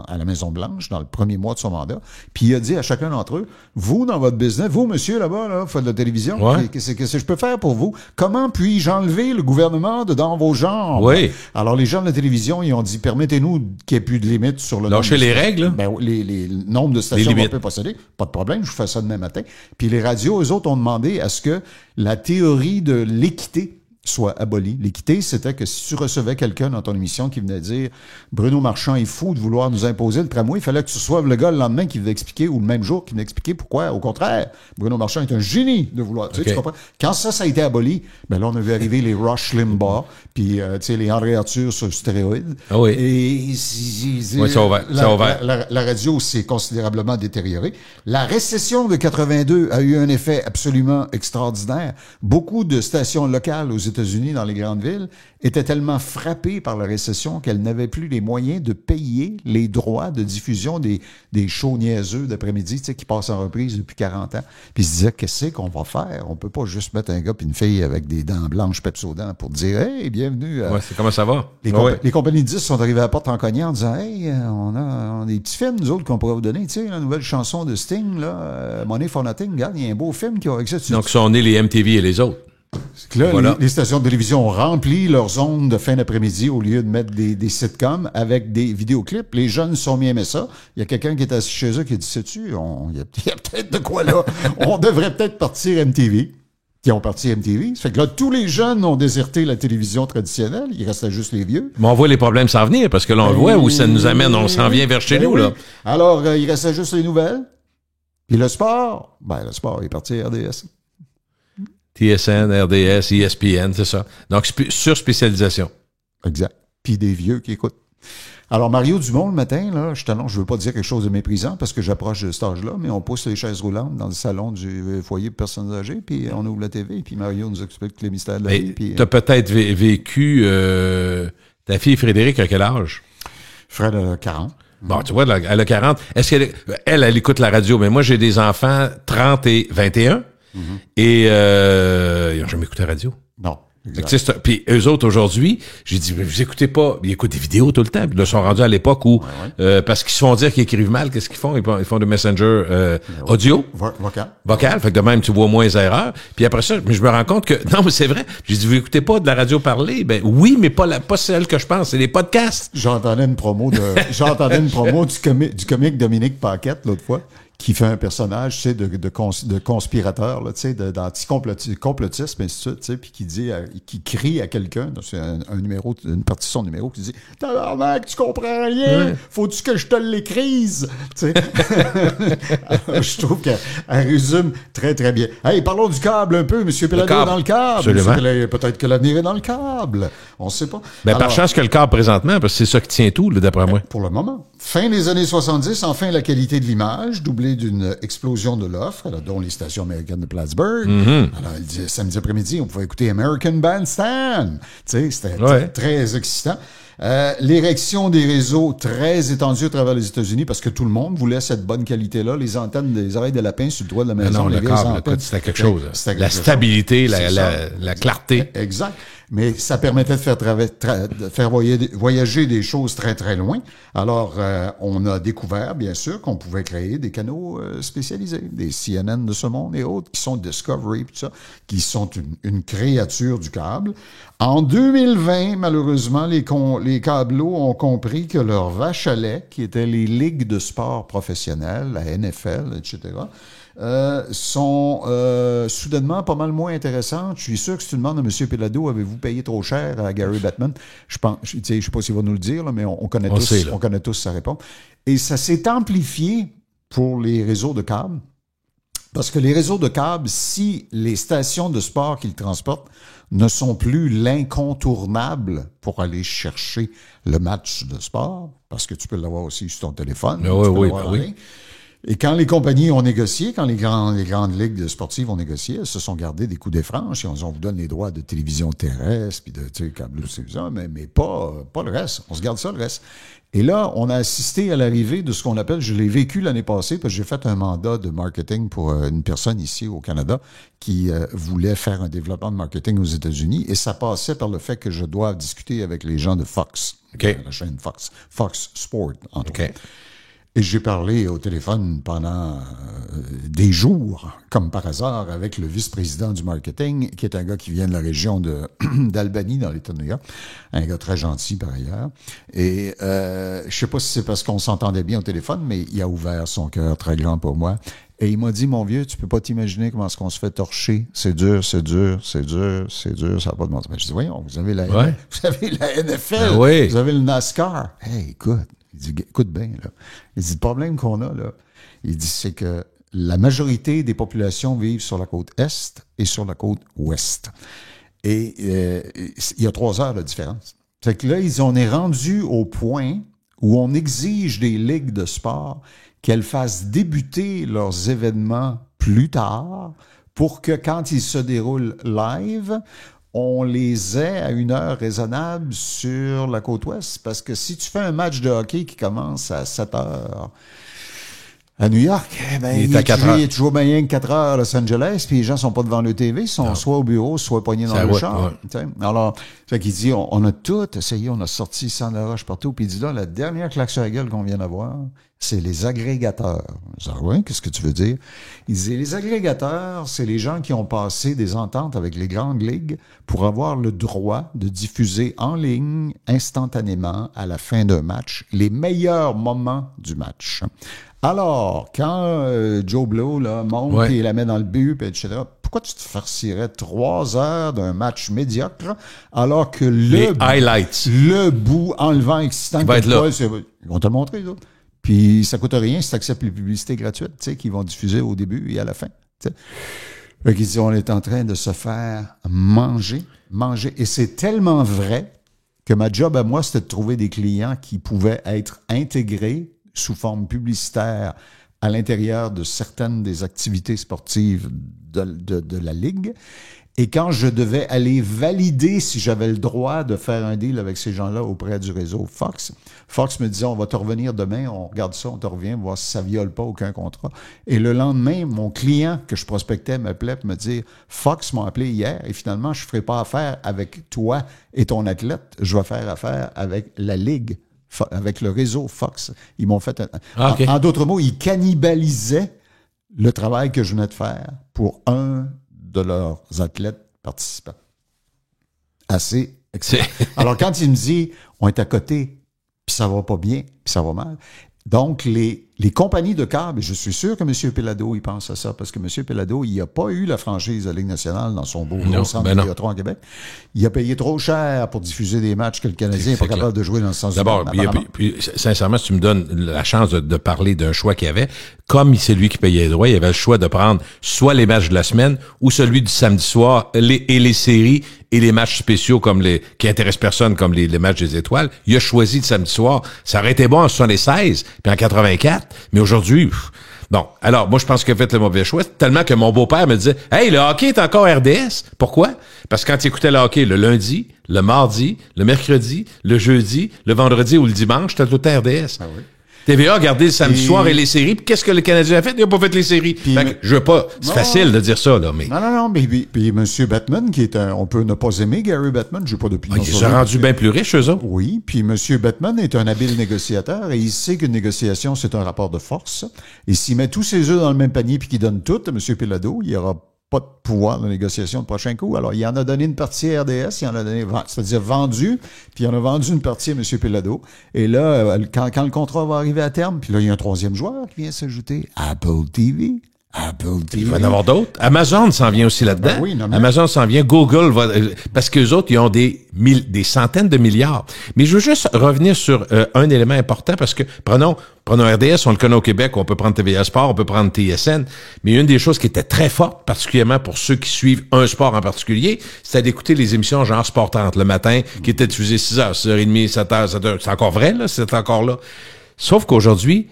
à la Maison-Blanche dans le premier mois de son mandat. Puis il a dit à chacun d'entre eux, vous, dans votre business, vous, monsieur, là-bas, là, vous faites de la télévision,
ouais.
Qu'est-ce que je peux faire pour vous? Comment puis-je enlever le gouvernement de dans vos jambes?
Oui.
Alors, les gens de la télévision, ils ont dit, permettez-nous qu'il n'y ait plus de limites sur le
nombre de les règles.
Ben, les nombres de stations qu'on peut posséder. Pas de problème, je vous fais ça demain matin. Puis les radios, eux autres, ont demandé à ce que la théorie de l'équité soit abolie. L'équité, c'était que si tu recevais quelqu'un dans ton émission qui venait dire « Bruno Marchand est fou de vouloir nous imposer le tramway », il fallait que tu reçoives le gars le lendemain qui venait expliquer, ou le même jour qui venait expliquer pourquoi. Au contraire, Bruno Marchand est un génie de vouloir... Okay. Tu comprends? Quand ça a été aboli, ben là, on a vu arriver les Rush Limbaugh, puis tu sais, les André Arthur sur stéroïdes.
Ah oui.
Et
oui, ça a ouvert.
La radio s'est considérablement détériorée. La récession de 82 a eu un effet absolument extraordinaire. Beaucoup de stations locales aux États-Unis, dans les grandes villes, étaient tellement frappées par la récession qu'elles n'avaient plus les moyens de payer les droits de diffusion des shows niaiseux d'après-midi, tu sais, qui passent en reprise depuis 40 ans. Puis ils se disaient, qu'est-ce qu'on va faire? On peut pas juste mettre un gars et une fille avec des dents blanches Pepsodent pour dire, hey, bienvenue.
C'est comment ça va?
Les compagnies de disques sont arrivées à la porte en cognant en disant, hey, on a des petits films, nous autres, qu'on pourrait vous donner, tu sais, la nouvelle chanson de Sting, là, Money for Nothing, regarde, il y a un beau film qui a avec ça.
Donc, sont nés les MTV et les autres.
C'est que là, voilà. les stations de télévision ont rempli leurs ondes de fin d'après-midi au lieu de mettre des sitcoms avec des vidéoclips. Les jeunes sont mis à aimer ça. Il y a quelqu'un qui est assis chez eux qui a dit, sais-tu, il y a peut-être de quoi là. On devrait peut-être partir MTV. Qui ont parti MTV. Ça fait que là, tous les jeunes ont déserté la télévision traditionnelle. Il restait juste les vieux.
Mais on voit les problèmes s'en venir parce que là, on voit où ça nous amène. On s'en vient vers chez nous, là.
Alors, il restait juste les nouvelles. Puis le sport, le sport est parti à RDS.
TSN, RDS, ESPN, c'est ça. Donc, sur-spécialisation.
Exact. Puis des vieux qui écoutent. Alors, Mario Dumont, le matin, là, je veux pas dire quelque chose de méprisant parce que j'approche de cet âge-là, mais on pousse les chaises roulantes dans le salon du foyer pour personnes âgées, puis on ouvre la TV, puis Mario nous explique les mystères de la vie.
Tu as peut-être vécu... ta fille Frédéric a quel âge?
Fred a 40.
Bon, tu vois, elle a 40. Est-ce qu'elle elle écoute la radio? Mais moi, j'ai des enfants 30 et 21. Mm-hmm. Et ils n'ont jamais écouté la radio.
Non.
Puis eux autres, aujourd'hui, j'ai dit, mais vous écoutez pas, ils écoutent des vidéos tout le temps. Puis là, ils sont rendus à l'époque où, parce qu'ils se font dire qu'ils écrivent mal, qu'est-ce qu'ils font? Ils font de messenger audio. Vocal. Fait que de même, tu vois moins les erreurs. Puis après ça, je me rends compte que, non, mais c'est vrai. J'ai dit, vous écoutez pas de la radio parler? Ben oui, mais pas celle que je pense. C'est les podcasts.
J'entendais une promo du comique Dominique Paquette l'autre fois, qui fait un personnage, tu sais, de conspirateur, là, tu sais, d'anti-complotisme, et ainsi de suite, tu sais, puis qui crie à quelqu'un, c'est un numéro, une partie de son numéro, qui dit « Tabarnak, tu comprends rien, faut-tu que je te l'écrise? » Tu sais. Je trouve qu'elle résume très, très bien. Hey, parlons du câble un peu, M. Péladeau dans le câble.
Absolument.
Peut-être que l'avenir est dans le câble. On ne sait pas.
Ben, par chance que le câble présentement, parce que c'est ça qui tient tout, là, d'après moi.
Pour le moment. Fin des années 70, enfin la qualité de l'image, doublée d'une explosion de l'offre, dont les stations américaines de Plattsburgh. Alors, samedi après-midi, on pouvait écouter American Bandstand. Tu sais, c'était très excitant. L'érection des réseaux très étendus à travers les États-Unis parce que tout le monde voulait cette bonne qualité-là. Les antennes des oreilles de lapin sur le toit de la maison.
Non, le câble, c'était quelque chose. La stabilité, la clarté.
Exact. Mais ça permettait de faire voyager des choses très, très loin. Alors, on a découvert, bien sûr, qu'on pouvait créer des canaux spécialisés, des CNN de ce monde et autres, qui sont Discovery, tout ça, qui sont une créature du câble. En 2020, malheureusement, les câbleaux ont compris que leur vache à lait, qui étaient les ligues de sport professionnelles, la NFL, etc., sont soudainement pas mal moins intéressantes. Je suis sûr que si tu demandes à M. Péladeau, avez-vous payé trop cher à Gary Bettman? Je sais pas s'il va nous le dire, là, mais on connaît tous sa réponse. Et ça s'est amplifié pour les réseaux de câbles. Parce que les réseaux de câbles, si les stations de sport qu'ils transportent ne sont plus l'incontournable pour aller chercher le match de sport, parce que tu peux l'avoir aussi sur ton téléphone.
Oui.
Et quand les compagnies ont négocié, quand les grandes ligues sportives ont négocié, elles se sont gardées des coups des franches et on vous donne les droits de télévision terrestre, puis de câble, mais pas le reste. On se garde ça, le reste. Et là, on a assisté à l'arrivée de ce qu'on appelle, je l'ai vécu l'année passée, parce que j'ai fait un mandat de marketing pour une personne ici au Canada qui voulait faire un développement de marketing aux États-Unis, et ça passait par le fait que je dois discuter avec les gens de Fox, la chaîne Fox Sport, entre autres. Et j'ai parlé au téléphone pendant des jours, comme par hasard, avec le vice-président du marketing, qui est un gars qui vient de la région d'Albany, dans l'État de New York. Un gars très gentil, par ailleurs. Et je sais pas si c'est parce qu'on s'entendait bien au téléphone, mais il a ouvert son cœur très grand pour moi. Et il m'a dit, mon vieux, tu peux pas t'imaginer comment est-ce qu'on se fait torcher. C'est dur, ça n'a pas de bon sens. Je dis, voyons, vous avez la NFL, vous avez le NASCAR. Hey, écoute. Il dit, écoute bien, là. Il dit, le problème qu'on a, là, il dit, c'est que la majorité des populations vivent sur la côte Est et sur la côte Ouest. Et il y a 3 heures de différence. Fait que là, on est rendu au point où on exige des ligues de sport qu'elles fassent débuter leurs événements plus tard pour que quand ils se déroulent live, on les ait à une heure raisonnable sur la côte ouest. Parce que si tu fais un match de hockey qui commence à 7 heures à New York, il est toujours bien 4 heures à Los Angeles, puis les gens sont pas devant le TV, ils sont soit au bureau, soit poignés dans le char. Alors, fait qu'il dit, on a tout essayé, on a sorti sans la roche partout, puis il dit là, la dernière claque sur la gueule qu'on vient d'avoir, c'est les agrégateurs. Je dis, ouais, qu'est-ce que tu veux dire? Il disait, les agrégateurs, c'est les gens qui ont passé des ententes avec les grandes ligues pour avoir le droit de diffuser en ligne, instantanément, à la fin d'un match, les meilleurs moments du match. Alors, quand Joe Blow là, monte et la met dans le but, etc., pourquoi tu te farcirais 3 heures d'un match médiocre alors que le bout enlevant excitant
il va être là.
Ils vont te le montrer, les autres. Puis ça coûte rien si tu acceptes les publicités gratuites, tu sais, qu'ils vont diffuser au début et à la fin. Fait qu'ils disent, on est en train de se faire manger. Et c'est tellement vrai que ma job à moi, c'était de trouver des clients qui pouvaient être intégrés sous forme publicitaire à l'intérieur de certaines des activités sportives de la Ligue. Et quand je devais aller valider si j'avais le droit de faire un deal avec ces gens-là auprès du réseau Fox, Fox me disait, on va te revenir demain, on regarde ça, on te revient, voir si ça viole pas aucun contrat. Et le lendemain, mon client que je prospectais m'appelait pour me dire, Fox m'a appelé hier et finalement, je ne ferai pas affaire avec toi et ton athlète, je vais faire affaire avec la Ligue, avec le réseau Fox. Ils m'ont fait...
Okay.
En d'autres mots, ils cannibalisaient le travail que je venais de faire pour un de leurs athlètes participants. Assez excellent. Alors, quand il me dit, on est à côté, puis ça va pas bien, puis ça va mal, donc les compagnies de câble, je suis sûr que M. Pelado, il pense à ça, parce que M. Pelado, il n'a pas eu la franchise de la Ligue nationale dans son beau gros centre Vidéotron à Québec. Il a payé trop cher pour diffuser des matchs que le Canadien n'est pas capable de jouer dans le sens
d'abord, puis, sincèrement, si tu me donnes la chance de parler d'un choix qu'il y avait, comme c'est lui qui payait les droits, il avait le choix de prendre soit les matchs de la semaine ou celui du samedi soir et les séries et les matchs spéciaux qui intéressent personne comme les matchs des étoiles. Il a choisi le samedi soir. Ça aurait été bon en 76 puis en 84, mais aujourd'hui... Bon, alors, moi, je pense qu'il a fait le mauvais choix, tellement que mon beau-père me disait « Hey, le hockey est encore RDS. » Pourquoi? Parce que quand tu écoutais le hockey le lundi, le mardi, le mercredi, le jeudi, le vendredi ou le dimanche, t'as tout le RDS. Ah oui. TVA a regardé le samedi soir et les séries. Puis qu'est-ce que le Canadien a fait? Il n'a pas fait les séries. Fait que je veux pas... C'est facile de dire ça, là, mais...
Non, mais puis M. Bettman, qui est on peut ne pas aimer Gary Bettman, j'ai pas d'opinion
sur lui. Ils sont rendus bien plus riches, eux autres.
Oui, puis M. Bettman est un habile négociateur et il sait qu'une négociation, c'est un rapport de force. Et s'il met tous ses œufs dans le même panier puis qu'il donne tout à M. Pelado, il y aura pas de pouvoir de négociation de prochain coup. Alors, il en a donné une partie à RDS, il en a donné, c'est-à-dire vendu, puis il en a vendu une partie à M. Pelado. Et là, quand le contrat va arriver à terme, puis là, il y a un troisième joueur qui vient s'ajouter, Apple TV.
Il va y en avoir d'autres. Amazon s'en vient aussi là-dedans.
Ben oui,
Amazon s'en vient. Google va... Parce qu'eux autres, ils ont des centaines de milliards. Mais je veux juste revenir sur un élément important parce que, prenons RDS, on le connaît au Québec, on peut prendre TVA Sport, on peut prendre TSN, mais une des choses qui était très forte, particulièrement pour ceux qui suivent un sport en particulier, c'était d'écouter les émissions genre Sport 30 le matin, qui étaient diffusées 6h, 6h30, 7h, 7h. C'est encore vrai, là? C'est encore là. Sauf qu'aujourd'hui,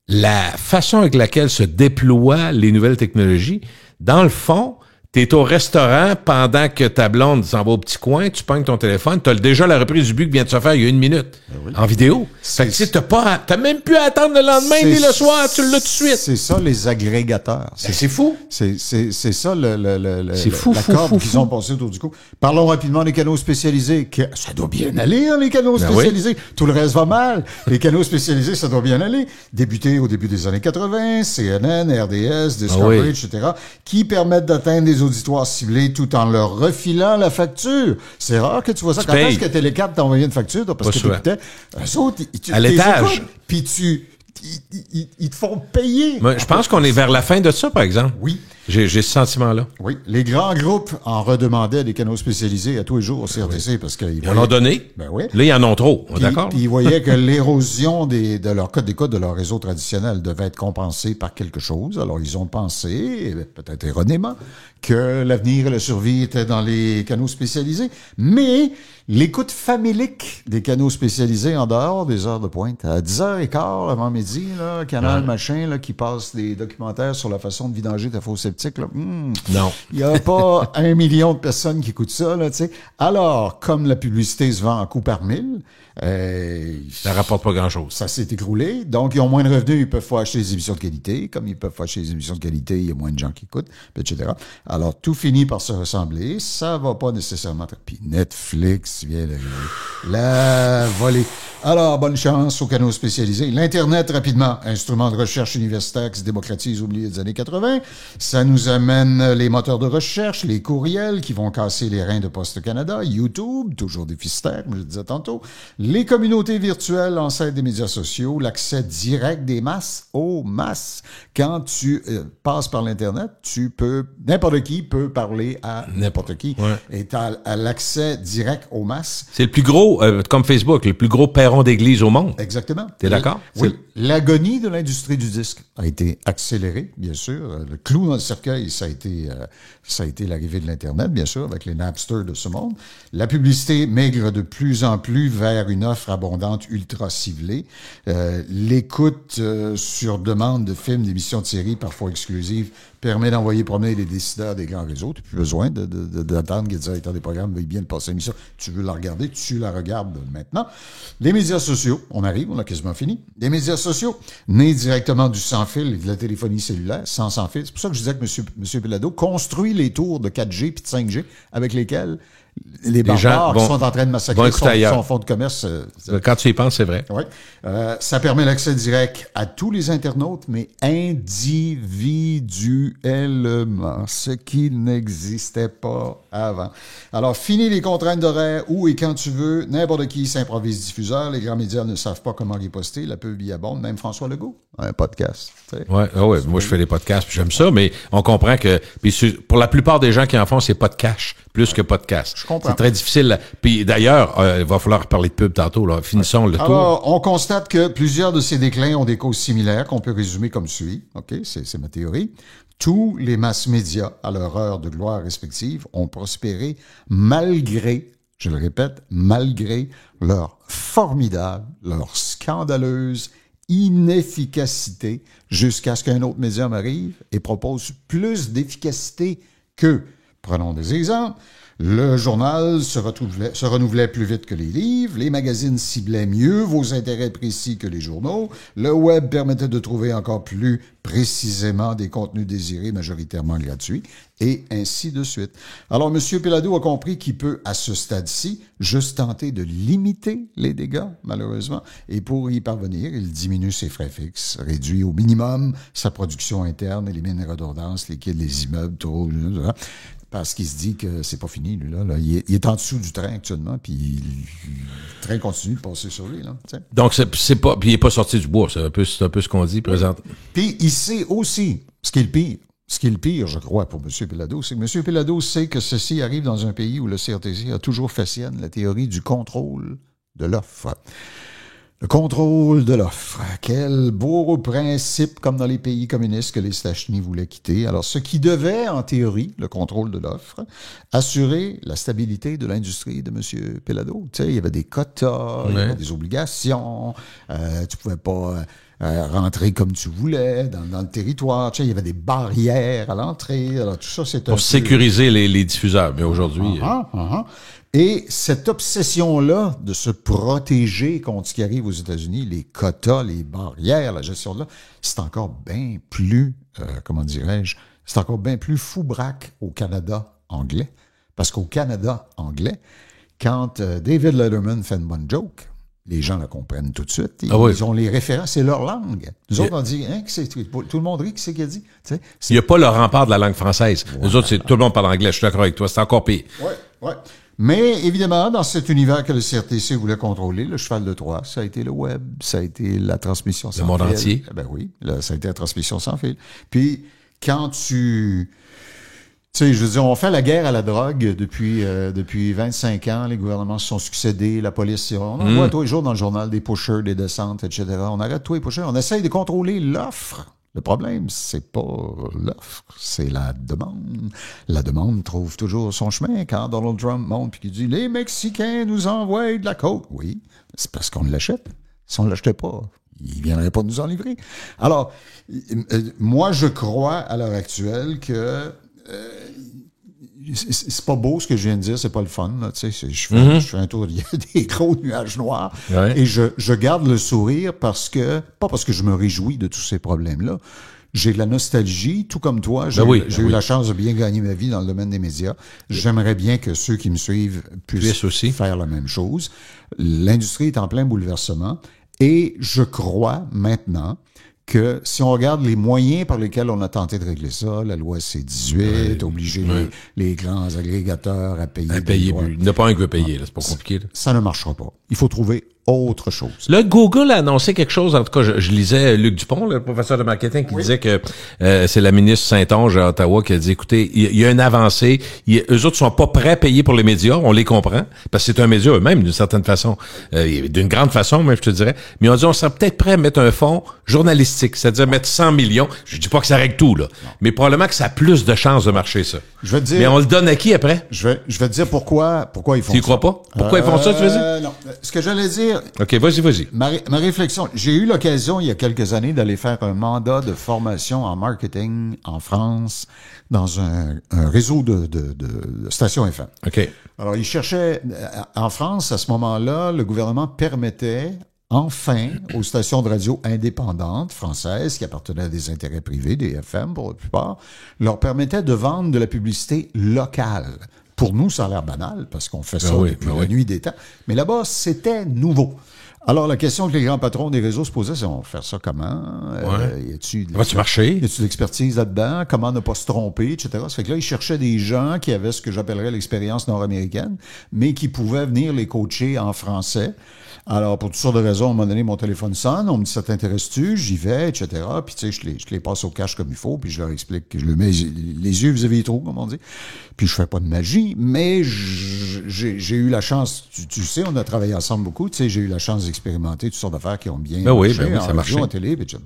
la façon avec laquelle se déploient les nouvelles technologies, dans le fond, t'es au restaurant pendant que ta blonde s'en va au petit coin, tu pognes ton téléphone, t'as déjà la reprise du but qui vient de se faire il y a 1 minute, en vidéo. Fait que tu sais, t'as même plus à attendre le lendemain ni le soir, tu l'as tout de suite.
C'est ça, les agrégateurs.
C'est fou.
C'est ça,
c'est fou,
la corde qu'ils ont passée autour du cou. Parlons rapidement des canaux spécialisés. Ça doit bien aller, hein, les canaux spécialisés. Oui. Tout le reste va mal. Les canaux spécialisés, ça doit bien aller. Débutés au début des années 80, CNN, RDS, Discovery, etc., qui permettent d'atteindre des auditoires ciblés tout en leur refilant la facture. C'est rare que tu vois ça. Quand est-ce que Télé4 t'a envoyé une facture, toi, parce que t'écoutais, eux autres,
à l'étage.
Puis ils te font payer.
Mais je pense qu'on est vers la fin de ça, par exemple.
Oui.
J'ai ce sentiment-là.
Oui. Les grands groupes en redemandaient des canaux spécialisés à tous les jours au CRTC parce qu'ils
en ont donné.
Ben oui.
Là, ils en ont trop. D'accord?
Puis ils voyaient que l'érosion de leur code d'écoute de leur réseau traditionnel devait être compensée par quelque chose. Alors, ils ont pensé, peut-être erronément, que l'avenir et la survie étaient dans les canaux spécialisés. Mais l'écoute familique des canaux spécialisés en dehors des heures de pointe, à 10h15 avant midi, là, canal machin, là, qui passe des documentaires sur la façon de vidanger ta fausse sceptique, là.
Non.
Il n'y a pas 1 million de personnes qui écoutent ça, là, tu sais. Alors, comme la publicité se vend en coup par 1000,
ça rapporte pas grand-chose.
Ça s'est écroulé. Donc, ils ont moins de revenus, ils peuvent pas acheter des émissions de qualité. Comme ils peuvent pas acheter des émissions de qualité, il y a moins de gens qui écoutent, etc. Alors, tout finit par se ressembler. Ça va pas nécessairement... Puis Netflix vient d'arriver. La volée. Alors, bonne chance aux canaux spécialisés. L'Internet, rapidement, instrument de recherche universitaire qui se démocratise au milieu des années 80. Ça nous amène les moteurs de recherche, les courriels qui vont casser les reins de Poste Canada, YouTube, toujours déficitaire, comme je disais tantôt, les communautés virtuelles, ancêtres des médias sociaux, l'accès direct des masses aux masses. Quand tu passes par l'Internet, n'importe qui peut parler à n'importe qui.
Ouais.
Et t'as l'accès direct aux masses.
C'est le plus gros, comme Facebook, le plus gros perron d'église au monde.
Exactement.
T'es d'accord?
Oui. L'agonie de l'industrie du disque a été accélérée, bien sûr. Le clou dans le cercueil, ça a été l'arrivée de l'Internet, bien sûr, avec les Napster de ce monde. La publicité maigre de plus en plus vers une offre abondante ultra ciblée. L'écoute sur demande de films, d'émissions de séries, parfois exclusives, permet d'envoyer promener les décideurs des grands réseaux. Tu n'as plus besoin d'attendre que le directeur des programmes veuille bien te passer l'émission. Tu veux la regarder, tu la regardes maintenant. Les médias sociaux, on arrive, on a quasiment fini. Les médias sociaux, nés directement du sans-fil et de la téléphonie cellulaire, sans fil. C'est pour ça que je disais que M. Pelado construit les tours de 4G puis de 5G avec lesquels les barbares qui sont en train de massacrer son fonds de commerce.
Quand tu y penses, c'est vrai.
Oui. Ça permet l'accès direct à tous les internautes, mais individuellement, ce qui n'existait pas avant. Alors, fini les contraintes d'horaire, où et quand tu veux, n'importe qui s'improvise diffuseur, les grands médias ne savent pas comment riposter, la pub y abonde, même François Legault, un podcast.
Ouais, moi je fais des podcasts, puis j'aime ça, mais on comprend que pour la plupart des gens qui en font, c'est pas de cash, plus que podcast.
Je comprends.
C'est très difficile. Puis d'ailleurs, il va falloir parler de pub tantôt. Là. Finissons le tour.
Alors, on constate que plusieurs de ces déclins ont des causes similaires qu'on peut résumer comme suit. OK, c'est ma théorie. Tous les mass médias, à leur heure de gloire respective, ont prospéré malgré, je le répète, malgré leur formidable, leur scandaleuse inefficacité, jusqu'à ce qu'un autre médium arrive et propose plus d'efficacité qu'eux. Prenons des exemples. Le journal se renouvelait plus vite que les livres, les magazines ciblaient mieux vos intérêts précis que les journaux, le web permettait de trouver encore plus précisément des contenus désirés majoritairement gratuits, et ainsi de suite. Alors, M. Pelado a compris qu'il peut, à ce stade-ci, juste tenter de limiter les dégâts, malheureusement, et pour y parvenir, il diminue ses frais fixes, réduit au minimum sa production interne, élimine les redondances, liquide les immeubles, parce qu'il se dit que c'est pas fini, lui, là. Il est en dessous du train actuellement, puis le train continue de passer sur lui, là. T'sais.
Donc, c'est pas, puis il est pas sorti du bois, c'est un peu ce qu'on dit présent.
Puis il sait aussi ce qui est le pire. Ce qui est le pire, je crois, pour M. Pelado, c'est que M. Pelado sait que ceci arrive dans un pays où le CRTC a toujours fait sienne la théorie du contrôle de l'offre. Le contrôle de l'offre. Quel beau principe, comme dans les pays communistes que les Stachny voulaient quitter. Alors, ce qui devait, en théorie, le contrôle de l'offre, assurer la stabilité de l'industrie de M. Pelado. Tu sais, il y avait des quotas, il y avait des obligations, tu pouvais pas rentrer comme tu voulais dans le territoire. Tu sais, il y avait des barrières à l'entrée. Alors, tout ça, c'est
pour sécuriser les diffuseurs. Mais aujourd'hui...
Et cette obsession-là de se protéger contre ce qui arrive aux États-Unis, les quotas, les barrières, la gestion de là, c'est encore bien plus, c'est encore bien plus foubraque au Canada anglais. Parce qu'au Canada anglais, quand David Letterman fait une bonne joke, les gens la comprennent tout de suite. Ils ont les références, c'est leur langue. Nous autres, on dit, tout le monde rit, qui c'est qui a dit? Il
n'y a pas le rempart de la langue française. Voilà. Nous autres, tout le monde parle anglais, je suis d'accord avec toi, c'est encore pire.
Ouais. Mais évidemment, dans cet univers que le CRTC voulait contrôler, le cheval de Troie, ça a été le web, ça a été la transmission sans fil.
Le monde entier.
Ben oui, ça a été la transmission sans fil. Puis, quand tu sais, je veux dire, on fait la guerre à la drogue depuis 25 ans. Les gouvernements se sont succédés, la police. On en voit tous les jours dans le journal des pushers, des descentes, etc. On arrête tous les pushers. On essaye de contrôler l'offre. Le problème, c'est pas l'offre, c'est la demande. La demande trouve toujours son chemin. Quand Donald Trump monte et qu'il dit « Les Mexicains nous envoient de la coke », oui, c'est parce qu'on l'achète. Si on ne l'achetait pas, ils ne viendraient pas nous en livrer. Alors, moi, je crois à l'heure actuelle que c'est pas beau ce que je viens de dire, c'est pas le fun. Là, tu sais, je fais un tour, il y a des gros nuages noirs, et je garde le sourire pas parce que je me réjouis de tous ces problèmes-là. J'ai de la nostalgie, tout comme toi. J'ai eu la chance de bien gagner ma vie dans le domaine des médias. J'aimerais bien que ceux qui me suivent puissent aussi faire la même chose. L'industrie est en plein bouleversement, et je crois maintenant que si on regarde les moyens par lesquels on a tenté de régler ça, la loi C-18, obliger les grands agrégateurs à payer.
Il n'y a pas un qui veut payer, là, c'est pas compliqué. Là.
Ça ne marchera pas. Il faut trouver autre chose.
Là, Google a annoncé quelque chose. En tout cas, je lisais Luc Dupont, le professeur de marketing, qui disait que c'est la ministre Saint-Onge à Ottawa qui a dit, écoutez, il y a une avancée. Eux autres sont pas prêts à payer pour les médias. On les comprend. Parce que c'est un média eux-mêmes, d'une certaine façon. D'une grande façon, même, je te dirais. Mais on dit, on serait peut-être prêt à mettre un fonds journalistique. C'est-à-dire mettre 100 millions. Je dis pas que ça règle tout, là. Non. Mais probablement que ça a plus de chances de marcher, ça.
Je vais te dire.
Mais on le donne à qui après?
Je vais te dire pourquoi ils font ça.
Tu y crois pas? Pourquoi ils font ça, tu veux dire?
Non. Ce que j'allais dire, dire...
OK, vas-y.
Ma réflexion, j'ai eu l'occasion il y a quelques années d'aller faire un mandat de formation en marketing en France dans un réseau de stations FM.
OK.
Alors, ils cherchaient... En France, à ce moment-là, le gouvernement permettait... Enfin, aux stations de radio indépendantes françaises qui appartenaient à des intérêts privés, des FM pour la plupart, leur permettait de vendre de la publicité locale. Pour nous, ça a l'air banal parce qu'on fait ça depuis la nuit des temps. Mais là-bas, c'était nouveau. Alors, la question que les grands patrons des réseaux se posaient, c'est on va faire ça comment? Y a-tu
marcher?
Y a-tu de l'expertise là-dedans? Comment ne pas se tromper, etc. Ça fait que là, ils cherchaient des gens qui avaient ce que j'appellerais l'expérience nord-américaine, mais qui pouvaient venir les coacher en français. Alors, pour toutes sortes de raisons, à un moment donné, mon téléphone sonne, on me dit, ça t'intéresse-tu? J'y vais, etc. Puis, tu sais, je les passe au cash comme il faut, puis je leur explique que je le mets les yeux vis-à-vis des trous, comme on dit. Puis, je fais pas de magie, mais j'ai eu la chance, tu sais, on a travaillé ensemble beaucoup, tu sais, j'ai eu la chance d'expérimenter toutes sortes d'affaires qui ont bien marché,
ça marche.
En télé, etc.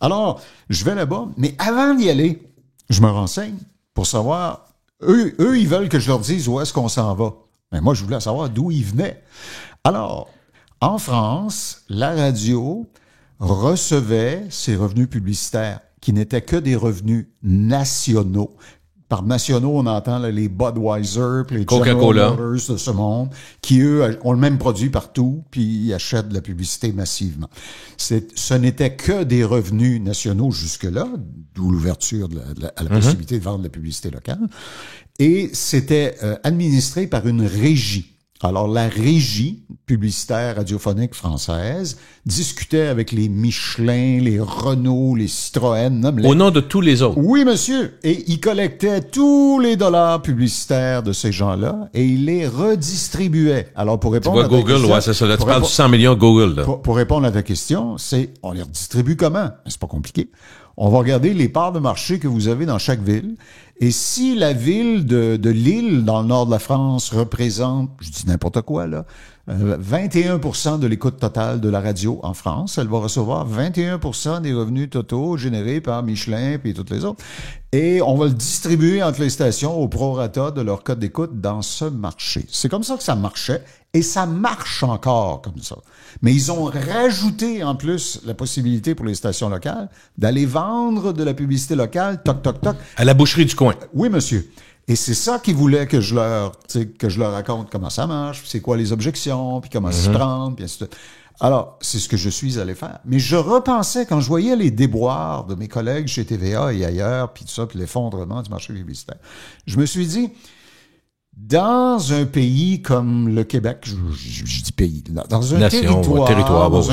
Alors, je vais là-bas, mais avant d'y aller, je me renseigne pour savoir, eux, ils veulent que je leur dise où est-ce qu'on s'en va. Mais moi, je voulais savoir d'où ils venaient. Alors, en France, la radio recevait ses revenus publicitaires, qui n'étaient que des revenus nationaux. Par nationaux, on entend là, les Budweiser, puis les
Coca-Cola,
General Motors de ce monde, qui, eux, ont le même produit partout, puis ils achètent de la publicité massivement. Ce n'était que des revenus nationaux jusque-là, d'où l'ouverture à la possibilité de vendre de la publicité locale. Et c'était administré par une régie. Alors, la régie publicitaire radiophonique française discutait avec les Michelin, les Renault, les Citroën.
Au nom de tous les autres.
Oui, monsieur. Et il collectait tous les dollars publicitaires de ces gens-là et il les redistribuait. Alors, pour répondre
à ta question... Google, c'est ça. Là, tu parles du 100 millions Google, là.
Pour répondre à ta question, c'est, on les redistribue comment? C'est pas compliqué. On va regarder les parts de marché que vous avez dans chaque ville. Et si la ville de Lille, dans le nord de la France, représente, je dis n'importe quoi, là, 21% de l'écoute totale de la radio en France, elle va recevoir 21% des revenus totaux générés par Michelin et toutes les autres. Et on va le distribuer entre les stations au prorata de leur code d'écoute dans ce marché. C'est comme ça que ça marchait. Et ça marche encore comme ça. Mais ils ont rajouté en plus la possibilité pour les stations locales d'aller vendre de la publicité locale, toc, toc, toc.
À la boucherie du coin.
Oui, monsieur. Et c'est ça qu'ils voulaient que je leur raconte comment ça marche, c'est quoi les objections, puis comment s'y prendre, puis ainsi de suite. Alors, c'est ce que je suis allé faire. Mais je repensais, quand je voyais les déboires de mes collègues chez TVA et ailleurs, puis tout ça, puis l'effondrement du marché publicitaire, je me suis dit... Dans un pays comme le Québec, je dis pays, dans un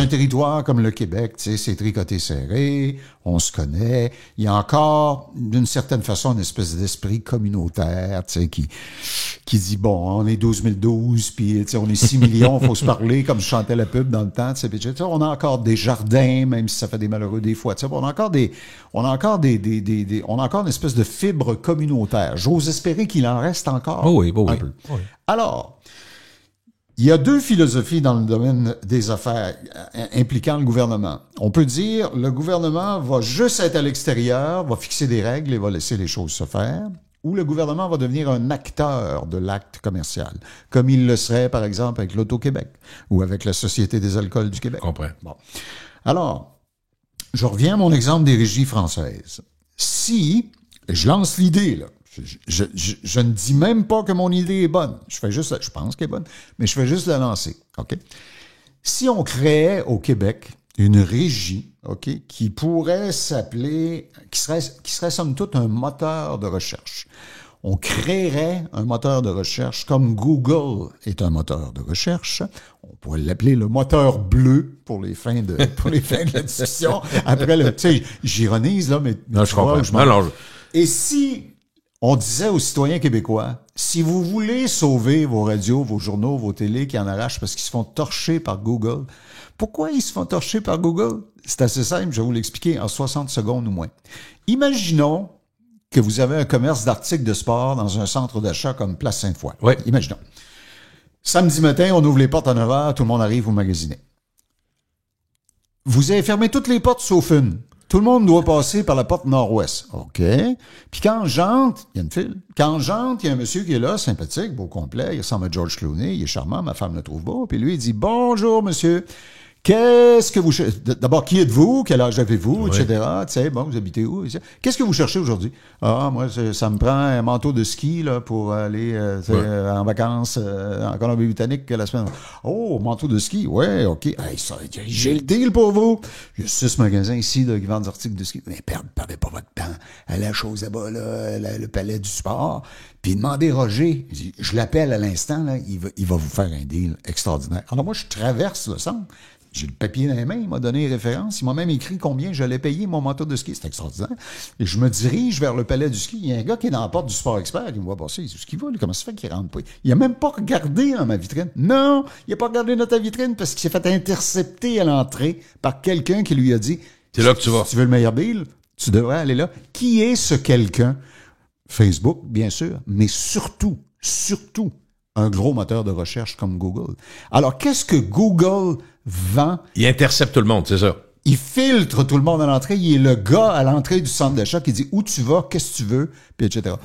territoire comme le Québec, tu sais, c'est tricoté serré, on se connaît, il y a encore, d'une certaine façon, une espèce d'esprit communautaire, tu sais, qui dit, bon, on est 12 012, puis tu sais, on est 6 millions, faut se parler, comme je chantais la pub dans le temps, tu sais, on a encore des jardins, même si ça fait des malheureux des fois, tu sais, on a encore une espèce de fibre communautaire. J'ose espérer qu'il en reste encore.
Oh oui. Oui.
Alors, il y a deux philosophies dans le domaine des affaires impliquant le gouvernement. On peut dire, le gouvernement va juste être à l'extérieur, va fixer des règles et va laisser les choses se faire, ou le gouvernement va devenir un acteur de l'acte commercial, comme il le serait, par exemple, avec l'Auto-Québec ou avec la Société des alcools du Québec.
Je comprends.
Bon. Alors, je reviens à mon exemple des régies françaises. Si, je lance l'idée, là, je ne dis même pas que mon idée est bonne. Je pense qu'elle est bonne, mais je fais juste la lancer. OK? Si on créait au Québec une régie, OK, qui pourrait s'appeler, qui serait somme toute un moteur de recherche. On créerait un moteur de recherche comme Google est un moteur de recherche. On pourrait l'appeler le moteur bleu pour les fins de la discussion. Après, tu sais, j'ironise, là, mais...
Non, je comprends.
Et si... On disait aux citoyens québécois, si vous voulez sauver vos radios, vos journaux, vos télés qui en arrachent parce qu'ils se font torcher par Google, pourquoi ils se font torcher par Google? C'est assez simple, je vais vous l'expliquer en 60 secondes ou moins. Imaginons que vous avez un commerce d'articles de sport dans un centre d'achat comme Place Sainte-Foy.
Oui.
Imaginons. Samedi matin, on ouvre les portes à 9h, tout le monde arrive, vous magasinez. Vous avez fermé toutes les portes sauf une. Tout le monde doit passer par la porte nord-ouest. OK. Puis quand j'entre, il y a une file. Quand j'entre, il y a un monsieur qui est là, sympathique, beau complet. Il ressemble à George Clooney. Il est charmant. Ma femme le trouve beau. Puis lui, il dit, bonjour, monsieur. Qu'est-ce que vous cherchez? D'abord, qui êtes-vous? Quel âge avez-vous?
Oui.
Etc. Tu sais, bon, vous habitez où? Qu'est-ce que vous cherchez aujourd'hui? Ah, moi, ça me prend un manteau de ski, là, pour aller, en vacances, en Colombie-Britannique la semaine. Oh, manteau de ski? Ouais, OK. Hey, ça, j'ai le deal pour vous. Il y a 6 magasins ici, là, qui vendent des articles de ski. Mais perdez pas votre temps. Allez à la chose là-bas, là, le palais du sport. Puis demandez Roger. Je l'appelle à l'instant, là. Il va vous faire un deal extraordinaire. Alors, moi, je traverse le centre. J'ai le papier dans les mains, il m'a donné les références, il m'a même écrit combien j'allais payer mon manteau de ski. C'est extraordinaire. Et je me dirige vers le palais du ski. Il y a un gars qui est dans la porte du Sport Expert, il me voit passer. Il dit, où est-ce qu'il va, lui? Comment ça fait qu'il rentre pas? Il a même pas regardé dans ma vitrine. Non, il a pas regardé dans ta vitrine parce qu'il s'est fait intercepter à l'entrée par quelqu'un qui lui a dit,
c'est là que tu vas.
Si tu veux le meilleur deal, tu devrais aller là. Qui est ce quelqu'un? Facebook, bien sûr, mais surtout, un gros moteur de recherche comme Google. Alors, qu'est-ce que Google vend?
Il intercepte tout le monde, c'est ça.
Il filtre tout le monde à l'entrée. Il est le gars à l'entrée du centre d'achat qui dit où tu vas, qu'est-ce que tu veux, puis etc.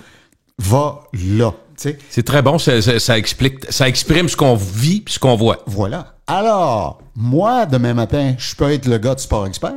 Va là. Tu sais.
C'est très bon, ça exprime ce qu'on vit puis ce qu'on voit.
Voilà. Alors, moi, demain matin, je peux être le gars de Sport Expert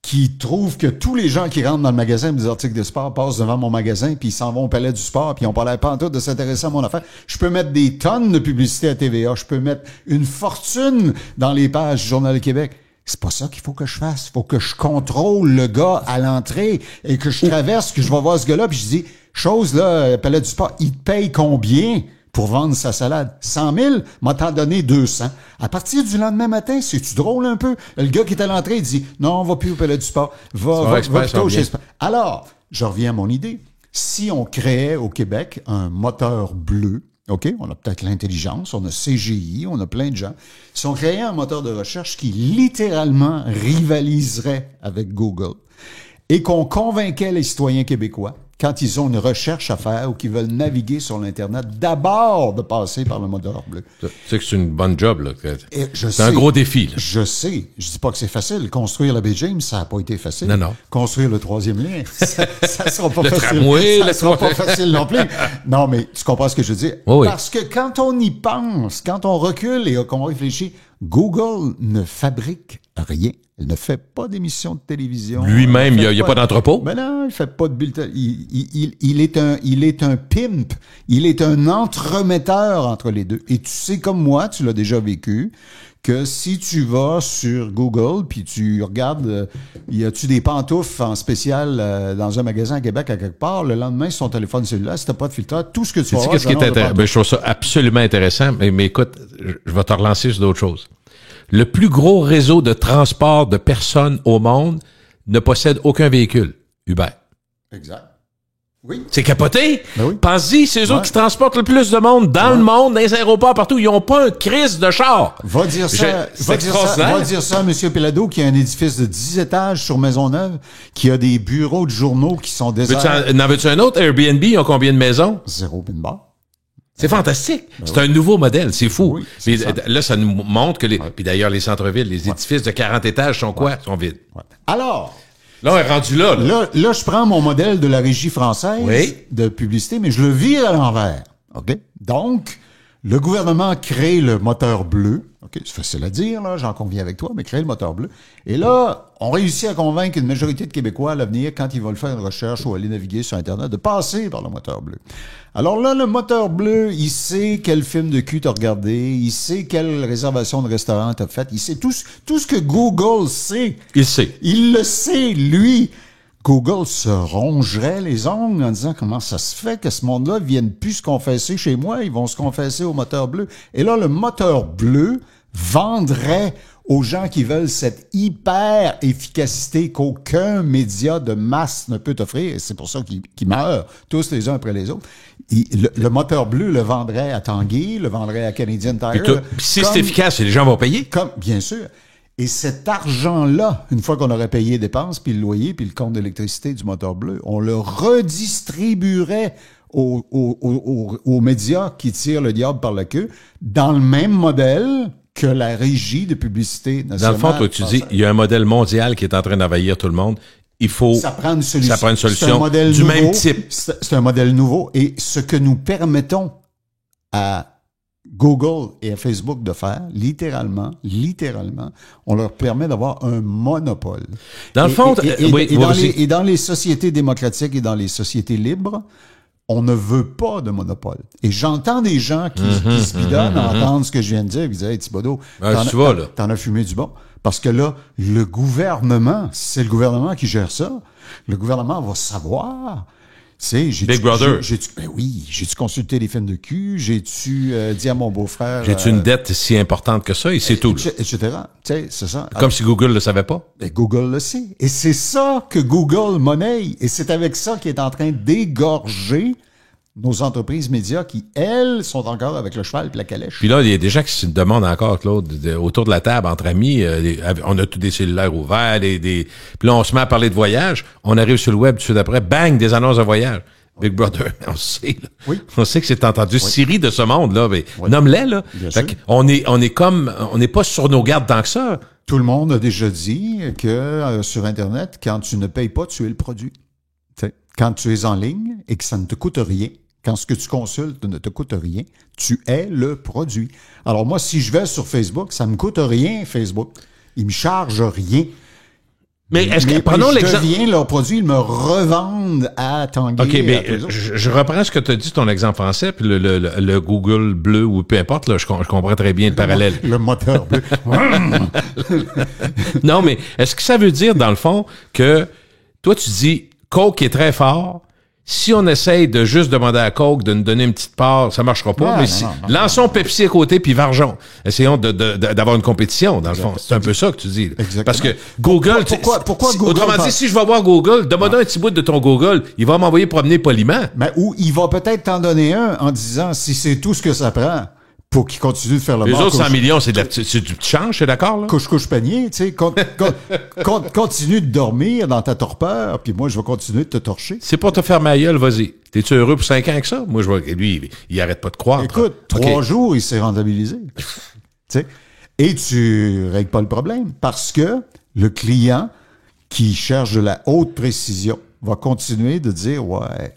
qui trouve que tous les gens qui rentrent dans le magasin des articles de sport passent devant mon magasin puis ils s'en vont au palais du sport puis ils n'ont pas l'air pantoute de s'intéresser à mon affaire. Je peux mettre des tonnes de publicité à TVA. Je peux mettre une fortune dans les pages du Journal du Québec. C'est pas ça qu'il faut que je fasse. Il faut que je contrôle le gars à l'entrée et que je traverse, que je vais voir ce gars-là puis je dis, chose là, palais du sport, il te paye combien pour vendre sa salade? 100 000, m'a t'en donné 200. À partir du lendemain matin, c'est-tu drôle un peu? Le gars qui est à l'entrée, il dit, non, on va plus au palais du sport. Va plutôt chez Sport. Alors, je reviens à mon idée. Si on créait au Québec un moteur bleu, OK, on a peut-être l'intelligence, on a CGI, on a plein de gens. Si on créait un moteur de recherche qui littéralement rivaliserait avec Google et qu'on convainquait les citoyens québécois quand ils ont une recherche à faire ou qu'ils veulent naviguer sur l'Internet, d'abord de passer par le moteur bleu.
Tu sais que c'est une bonne job, là.
C'est
un gros défi, là.
Je sais. Je dis pas que c'est facile. Construire la baie James, ça n'a pas été facile.
Non.
Construire le 3e lien, ça sera pas
le
facile.
Tramway,
ça sera pas facile non plus. Non, mais tu comprends ce que je veux dire?
Oui.
Parce que quand on y pense, quand on recule et qu'on réfléchit, Google ne fabrique rien. Il ne fait pas d'émissions de télévision.
Lui-même, il n'y a pas d'entrepôt?
Ben non, il fait pas de bulletin. Il est un pimp. Il est un entremetteur entre les deux. Et tu sais comme moi, tu l'as déjà vécu, que si tu vas sur Google puis tu regardes, y a-tu des pantoufles en spécial dans un magasin à Québec à quelque part, le lendemain sur ton téléphone cellulaire, si t'as pas de filtre, tout ce que tu vas voir,
qu'est-ce qui est intéressant? Ben, je trouve ça absolument intéressant, mais écoute, je vais te relancer sur d'autres choses. Le plus gros réseau de transport de personnes au monde ne possède aucun véhicule. Uber.
Exact. Oui.
C'est capoté.
Ben oui.
Pense-y, c'est eux qui transportent le plus de monde dans le monde, dans les aéroports, partout. Ils n'ont pas un crise de char.
Va dire ça à M. Pelado qui a un édifice de 10 étages sur Maisonneuve, qui a des bureaux de journaux qui sont déserts.
N'en veux-tu un autre? Airbnb, ils ont combien de maisons?
0 pin bar.
C'est fantastique. C'est un nouveau modèle. C'est fou.
Oui,
puis, là, ça nous montre que puis d'ailleurs, les centres-villes, les édifices de 40 étages sont quoi? Sont vides.
Ouais. Alors.
Là, on est rendu là.
Là, je prends mon modèle de la régie française de publicité, mais je le vire à l'envers. OK? Donc, le gouvernement crée le moteur bleu. OK? C'est facile à dire, là. J'en conviens avec toi, mais crée le moteur bleu. Et là, on réussit à convaincre une majorité de Québécois à l'avenir, quand ils veulent faire une recherche ou aller naviguer sur Internet, de passer par le moteur bleu. Alors là, le moteur bleu, il sait quel film de cul t'as regardé, il sait quelle réservation de restaurant t'as faite, il sait tout ce que Google sait.
Il sait.
Il le sait, lui. Google se rongerait les ongles en disant comment ça se fait que ce monde-là vienne plus se confesser chez moi, ils vont se confesser au moteur bleu. Et là, le moteur bleu vendrait aux gens qui veulent cette hyper efficacité qu'aucun média de masse ne peut offrir, et c'est pour ça qu'ils meurent tous les uns après les autres. Le moteur bleu le vendrait à Tanguy, le vendrait à Canadian Tire.
Si c'est efficace, les gens vont payer.
Bien sûr. Et cet argent-là, une fois qu'on aurait payé les dépenses, puis le loyer, puis le compte d'électricité du moteur bleu, on le redistribuerait aux médias qui tirent le diable par la queue dans le même modèle que la régie de publicité nationale...
Dans le fond, toi, tu dis, il y a un modèle mondial qui est en train d'envahir tout le monde. Il faut...
Ça prend une solution.
Ça prend une solution
du
nouveau, même type.
C'est un modèle nouveau. Et ce que nous permettons à Google et à Facebook de faire, littéralement, on leur permet d'avoir un monopole.
Dans le fond,
et dans les sociétés démocratiques et dans les sociétés libres, on ne veut pas de monopole. Et j'entends des gens qui se bidonnent à entendre ce que je viens de dire, et qui disent, hey, Thibodeau, t'en as fumé du bon. Parce que là, le gouvernement, c'est le gouvernement qui gère ça. Le gouvernement va savoir.
Big Brother.
J'ai-tu consulté les films de cul? J'ai-tu dit à mon beau-frère...
J'ai-tu une dette si importante que ça? Et c'est tout.
Etc. Tu sais, c'est ça.
Comme si Google le savait pas.
Mais Google le sait. Et c'est ça que Google monnaie. Et c'est avec ça qu'il est en train d'égorger nos entreprises médias qui, elles, sont encore avec le cheval et la calèche.
Puis là, il y a des gens qui se demandent encore, Claude, autour de la table, entre amis, on a tous des cellulaires ouverts, puis là, on se met à parler de voyage, on arrive sur le web, tout de suite après, bang, des annonces de voyage. Big Brother, on sait, là.
Oui.
On sait que c'est entendu. Oui. Siri de ce monde, là, mais nomme-les, là. Fait on n'est pas sur nos gardes tant que ça.
Tout le monde a déjà dit que sur Internet, quand tu ne payes pas, tu es le produit. T'sais, quand tu es en ligne et que ça ne te coûte rien, quand ce que tu consultes ne te coûte rien, tu es le produit. Alors moi, si je vais sur Facebook, ça me coûte rien, Facebook. Ils me chargent rien.
Mais est-ce que, prenons l'exemple...
Je deviens leur produit, ils me revendent à Tanguy.
OK, mais je reprends ce que tu as dit, ton exemple français, puis le Google bleu ou peu importe, là, je comprends très bien le parallèle.
Le moteur bleu.
Non, mais est-ce que ça veut dire, dans le fond, que toi, tu dis, Coke est très fort, si on essaye de juste demander à Coke de nous donner une petite part, ça marchera pas. Non, mais lançons Pepsi à côté puis vargeons. Essayons d'avoir une compétition, dans le fond. C'est un peu ça que tu dis.
Exactement.
Parce que Google...
Pourquoi Google...
Autrement dit, si je vais voir Google, demande-moi un petit bout de ton Google, il va m'envoyer promener poliment.
Mais ou il va peut-être t'en donner un en disant si c'est tout ce que ça prend pour qu'il continue de faire le
Les
mort.
autres 100 millions, c'est du petit change, c'est d'accord, là?
Couche panier, tu sais. Continue de dormir dans ta torpeur, puis moi, je vais continuer de te torcher.
C'est pour te faire ma gueule, vas-y. T'es-tu heureux pour 5 ans avec ça? Moi, je vois, lui, il arrête pas de croire.
Écoute, 3 jours, il s'est rentabilisé. Tu sais. Et tu règles pas le problème parce que le client qui cherche de la haute précision va continuer de dire, ouais,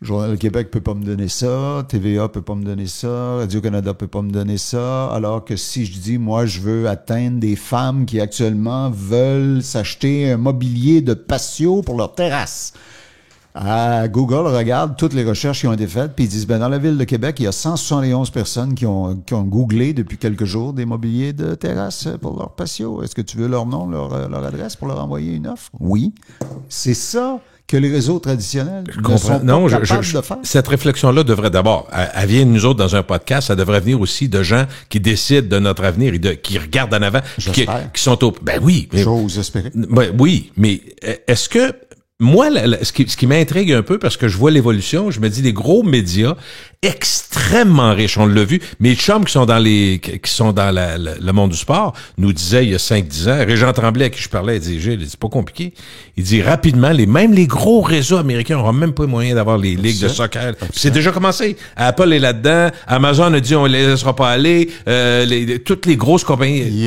Journal du Québec peut pas me donner ça, TVA peut pas me donner ça, Radio-Canada peut pas me donner ça, alors que si je dis, moi, je veux atteindre des femmes qui actuellement veulent s'acheter un mobilier de patio pour leur terrasse. Google regarde toutes les recherches qui ont été faites, puis ils disent, dans la ville de Québec, il y a 171 personnes qui ont googlé depuis quelques jours des mobiliers de terrasse pour leur patio. Est-ce que tu veux leur nom, leur adresse pour leur envoyer une offre? Oui. C'est ça que les réseaux traditionnels ne sont pas capables de faire.
Cette réflexion-là devrait d'abord, elle vient de nous autres dans un podcast, ça devrait venir aussi de gens qui décident de notre avenir et qui regardent en avant, qui sont au... Ben oui.
J'ose espérer.
Ben oui, mais est-ce que... Moi, ce qui m'intrigue un peu, parce que je vois l'évolution, je me dis, les gros médias extrêmement riches, on l'a vu, mes chums qui sont dans le monde du sport nous disaient il y a 5-10 ans, Régent Tremblay à qui je parlais, il dit, Gilles, c'est pas compliqué. Il dit rapidement, même les gros réseaux américains n'auront même pas moyen d'avoir les ligues de soccer. C'est déjà commencé. Apple est là-dedans, Amazon a dit on les laissera pas aller, toutes les grosses compagnies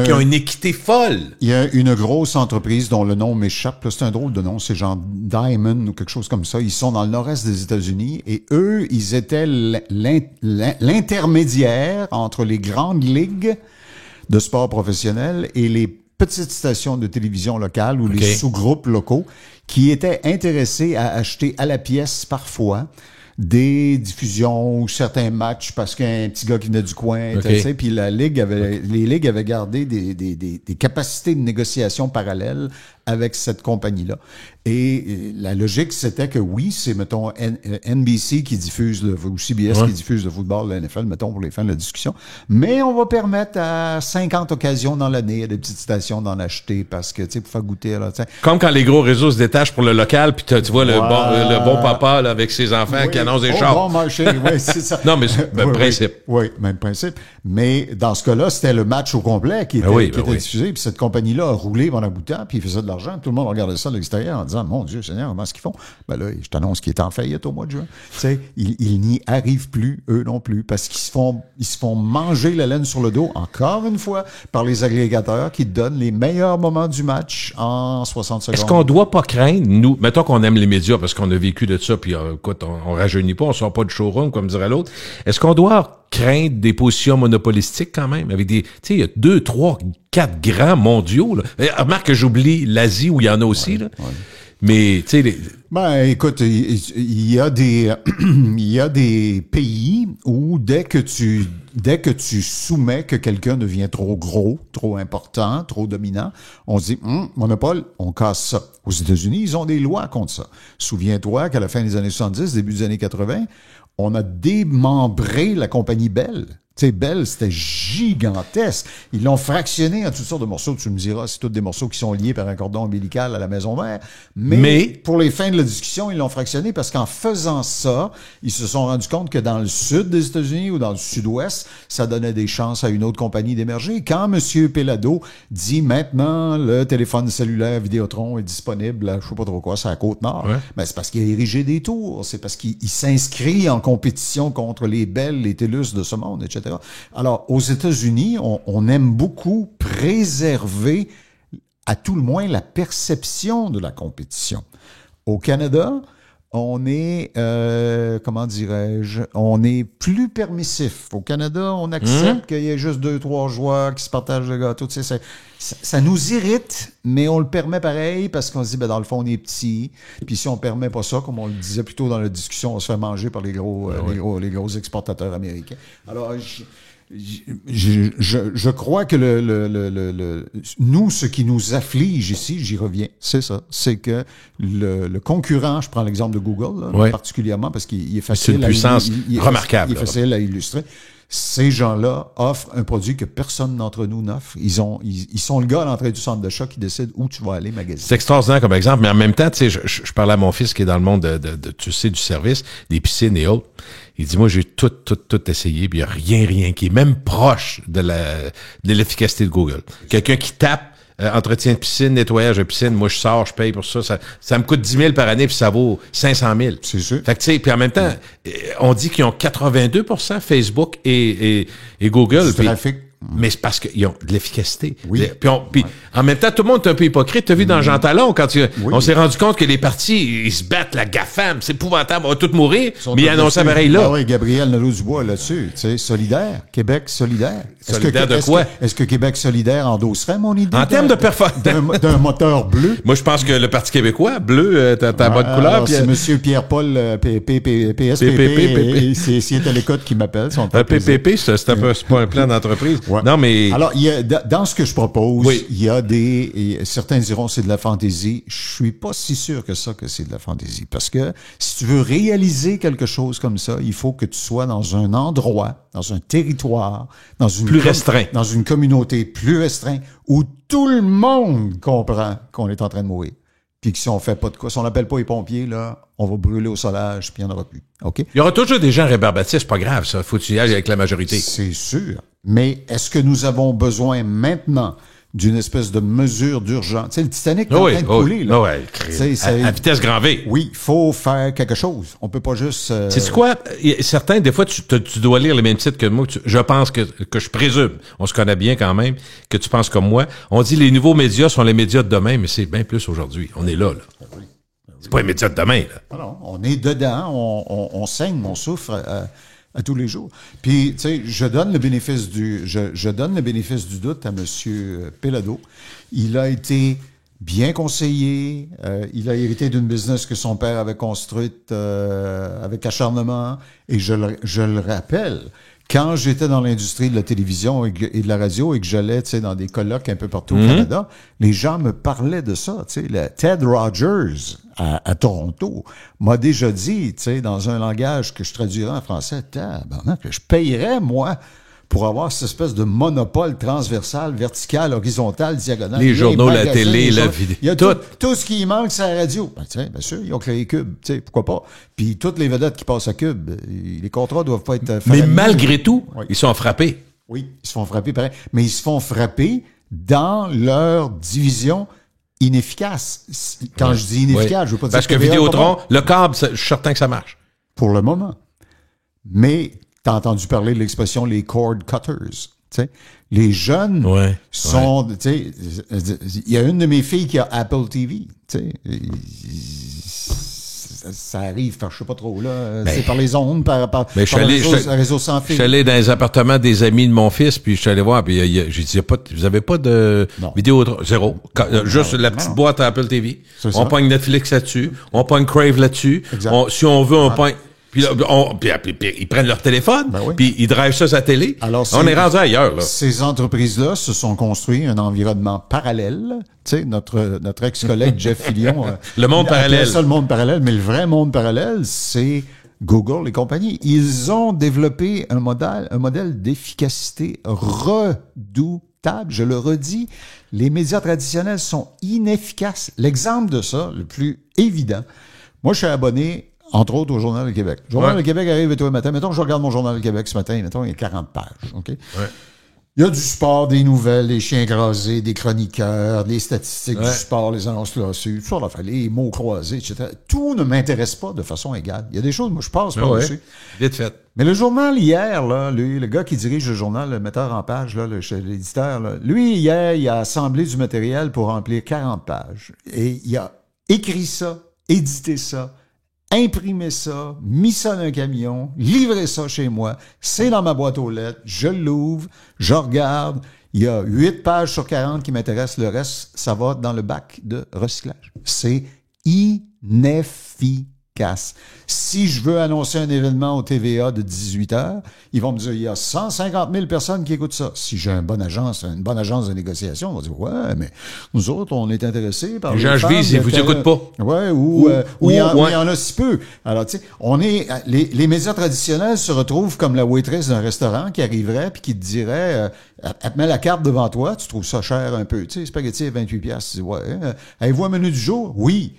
qui ont une équité folle.
Il y a une grosse entreprise dont le nom m'échappe, là, c'est un drôle de nom, c'est genre Diamond ou quelque chose comme ça. Ils sont dans le nord-est des États-Unis et eux, ils étaient l'intermédiaire entre les grandes ligues de sport professionnel et les petites stations de télévision locales ou les sous-groupes locaux qui étaient intéressés à acheter à la pièce parfois des diffusions ou certains matchs parce qu'un petit gars qui venait du coin, puis les ligues avaient gardé des capacités de négociation parallèles avec cette compagnie-là. Et la logique, c'était que oui, c'est, mettons, NBC qui diffuse ou CBS qui diffuse le football, le NFL, mettons, pour les fins de la discussion. Mais on va permettre à 50 occasions dans l'année à des petites stations d'en acheter parce que, tu sais, pour faire goûter, là,
comme quand les gros réseaux se détachent pour le local, puis tu vois le bon papa, là, avec ses enfants qui annoncent des chars.
Bon marché, oui, c'est ça.
Non, mais c'est le principe.
Oui, même principe. Mais dans ce cas-là, c'était le match au complet qui était diffusé, puis cette compagnie-là a roulé pendant un bout de temps, puis il faisait de l'argent. Tout le monde regardait ça de l'extérieur en disant, mon Dieu Seigneur, comment est-ce qu'ils font? Ben là, je t'annonce qu'il est en faillite au mois de juin. Tu sais, ils n'y arrivent plus, eux non plus, parce qu'ils se font manger la laine sur le dos, encore une fois, par les agrégateurs qui donnent les meilleurs moments du match en 60 secondes.
Est-ce qu'on doit pas craindre, nous, mettons qu'on aime les médias parce qu'on a vécu de ça, puis écoute, on rajeunit pas, on sort pas de showroom, comme dirait l'autre. Est-ce qu'on doit craindre des positions monopolistiques quand même, avec des, tu sais, il y a 2, 3, 4 grands mondiaux, là. Remarque que j'oublie l'Asie où il y en a aussi, là. Ouais. Mais, tu sais,
ben, écoute, il y a des pays où dès que tu soumets que quelqu'un devient trop gros, trop important, trop dominant, on se dit, monopole, on casse ça. Aux États-Unis, ils ont des lois contre ça. Souviens-toi qu'à la fin des années 70, début des années 80, on a démembré la compagnie Bell. Tu sais, Bell, c'était gigantesque. Ils l'ont fractionné en toutes sortes de morceaux. Tu me diras, c'est tous des morceaux qui sont liés par un cordon ombilical à la maison mère. Mais pour les fins de la discussion, ils l'ont fractionné parce qu'en faisant ça, ils se sont rendus compte que dans le sud des États-Unis ou dans le sud-ouest, ça donnait des chances à une autre compagnie d'émerger. Quand M. Pelado dit maintenant le téléphone cellulaire Vidéotron est disponible à je sais pas trop quoi, c'est à la Côte-Nord, ben c'est parce qu'il a érigé des tours. C'est parce qu'il s'inscrit en compétition contre les Bell, les TELUS de ce monde, etc. Alors, aux États-Unis, on aime beaucoup préserver, à tout le moins, la perception de la compétition. Au Canada, on est, comment dirais-je, on est plus permissif. Au Canada, on accepte qu'il y ait juste 2, 3 joueurs qui se partagent le gâteau. Tu sais, ça nous irrite, mais on le permet pareil parce qu'on se dit, ben dans le fond, on est petit. Puis si on permet pas ça, comme on le disait plus tôt dans la discussion, on se fait manger par les gros exportateurs américains. Alors, je crois que nous, ce qui nous afflige ici, j'y reviens, c'est ça, c'est que le concurrent, je prends l'exemple de Google, là, particulièrement parce qu'il est facile.
C'est une puissance remarquable.
Il est facile à illustrer. Ces gens-là offrent un produit que personne d'entre nous n'offre. Ils sont le gars à l'entrée du centre d'achat qui décide où tu vas aller magasiner.
C'est extraordinaire comme exemple, mais en même temps, tu sais, je parlais à mon fils qui est dans le monde de tu sais, du service, des piscines et autres. Il dit, moi, j'ai tout essayé, puis il n'y a rien qui est même proche de l'efficacité de Google. Quelqu'un qui tape entretien de piscine, nettoyage de piscine, moi je sors, je paye pour ça. Ça me coûte 10 000 par année, puis ça vaut 500 000.
C'est sûr.
Fait que tu sais, puis en même temps, on dit qu'ils ont 82% Facebook et Google.
Du trafic.
Mais c'est parce qu'ils ont de l'efficacité. Oui. Puis en même temps, tout le monde est un peu hypocrite. T'as vu dans Jean Talon, quand on s'est rendu compte que les partis, ils se battent, la GAFAM, c'est épouvantable, on va tous mourir, mais ils annonçaient pareil là.
Ah oui, Gabriel Nadeau-Dubois là-dessus, tu sais, solidaire, Québec solidaire.
Solidaire de quoi?
Est-ce que Québec solidaire endosserait mon idée?
En termes de performance.
D'un moteur bleu?
Moi, je pense que le Parti québécois, bleu, t'as bonne couleur.
C'est M. Pierre-Paul PSPP. C'est à l'écoute qui m'appelle.
PPP, c'est pas un plan d'entreprise. Non, mais...
Alors, dans ce que je propose, il y a certains diront c'est de la fantaisie. Je suis pas si sûr que c'est de la fantaisie. Parce que si tu veux réaliser quelque chose comme ça, il faut que tu sois dans un endroit, dans un territoire, dans une communauté plus restreinte où tout le monde comprend qu'on est en train de mourir. Puis que si on fait pas de quoi, si on n'appelle pas les pompiers, là, on va brûler au solage, puis il n'y en aura plus. OK?
Il y aura toujours des gens rébarbatifs, c'est pas grave, ça. Faut que tu y ailles avec la majorité.
C'est sûr. Mais est-ce que nous avons besoin maintenant d'une espèce de mesure d'urgence? Tu sais, le Titanic est en train de couler, là.
À vitesse grand V.
Oui, il faut faire quelque chose. On peut pas juste...
C'est quoi? Certains, des fois, tu dois lire les mêmes titres que moi. Je pense que je présume, on se connaît bien quand même, que tu penses comme moi. On dit les nouveaux médias sont les médias de demain, mais c'est bien plus aujourd'hui. On est là. C'est pas les médias de demain, là.
Non, on est dedans, on saigne, on souffre à tous les jours. Puis, tu sais, je donne le bénéfice du doute à M. Pelado. Il a été bien conseillé. Il a hérité d'une business que son père avait construite avec acharnement. Et je le rappelle, quand j'étais dans l'industrie de la télévision et de la radio et que j'allais, tu sais, dans des colloques un peu partout au Canada, les gens me parlaient de ça. Tu sais, Ted Rogers à Toronto m'a déjà dit, tu sais, dans un langage que je traduirais en français, que je payerais, moi, pour avoir cette espèce de monopole transversal, vertical, horizontal, diagonal.
Les journaux, la télé, la vidéo.
Il y a tout ce qui manque, c'est la radio. Ben, tiens, bien sûr, ils ont créé Cube. Tu sais, pourquoi pas? Puis toutes les vedettes qui passent à Cube, les contrats doivent pas être faits.
Mais malgré tout, ils sont frappés.
Oui, ils se font frapper pareil. Mais ils se font frapper dans leur division inefficace. Quand je dis inefficace, je veux pas dire
parce que Vidéotron, le câble, je suis certain que ça marche.
Pour le moment. Mais tu as entendu parler de l'expression les cord cutters. T'sais. Les jeunes sont... Il y a une de mes filles qui a Apple TV. Ça arrive par, je sais pas trop, là. C'est par les ondes, par réseau sans fil.
Je suis allé dans les appartements des amis de mon fils, puis je suis allé voir, puis j'ai dit, vous avez pas de vidéo, zéro. Juste la petite boîte à Apple TV. On pogne Netflix là-dessus. On pogne Crave là-dessus. Si on veut, on pogne... Puis, ils prennent leur téléphone, puis ils drivent ça sur la télé. Alors, on est rendu ailleurs, là.
Ces entreprises-là se sont construits un environnement parallèle. Tu sais, notre ex-collègue Jeff Fillion.
Le monde parallèle.
C'est ça, le monde parallèle. Mais le vrai monde parallèle, c'est Google et compagnie. Ils ont développé un modèle d'efficacité redoutable. Je le redis, les médias traditionnels sont inefficaces. L'exemple de ça, le plus évident, moi, je suis abonné entre autres au Journal de Québec. Le Journal de Québec arrive tous les matins. Mettons que je regarde mon Journal de Québec ce matin. Mettons, il y a 40 pages. OK? Ouais. Il y a du sport, des nouvelles, des chiens écrasés, des chroniqueurs, des statistiques du sport, les annonces là-dessus, tout ça, les mots croisés, etc. Tout ne m'intéresse pas de façon égale. Il y a des choses, moi, je passe pas dessus.
Vite fait.
Mais le journal, hier, là, lui, le gars qui dirige le journal, le metteur en page, là, l'éditeur, là, lui, hier, il a assemblé du matériel pour remplir 40 pages. Et il a écrit ça, édité ça, imprimer ça, mis ça dans un camion, livrer ça chez moi, c'est dans ma boîte aux lettres, je l'ouvre, je regarde, il y a 8 pages sur 40 qui m'intéressent, le reste, ça va dans le bac de recyclage. C'est inefficace. Si je veux annoncer un événement au TVA de 18 heures, ils vont me dire, il y a 150 000 personnes qui écoutent ça. Si j'ai une bonne agence de négociation, on va dire, ouais, mais nous autres, on est intéressés par
les gens je vise, ils vous écoutent pas.
Ouais, ou il y en a si peu. Alors, tu sais, les médias traditionnels se retrouvent comme la waitress d'un restaurant qui arriverait puis qui te dirait, elle te met la carte devant toi, tu trouves ça cher un peu, tu sais, spaghetti à 28 piastres. Tu dis, ouais, avez-vous un menu du jour? Oui.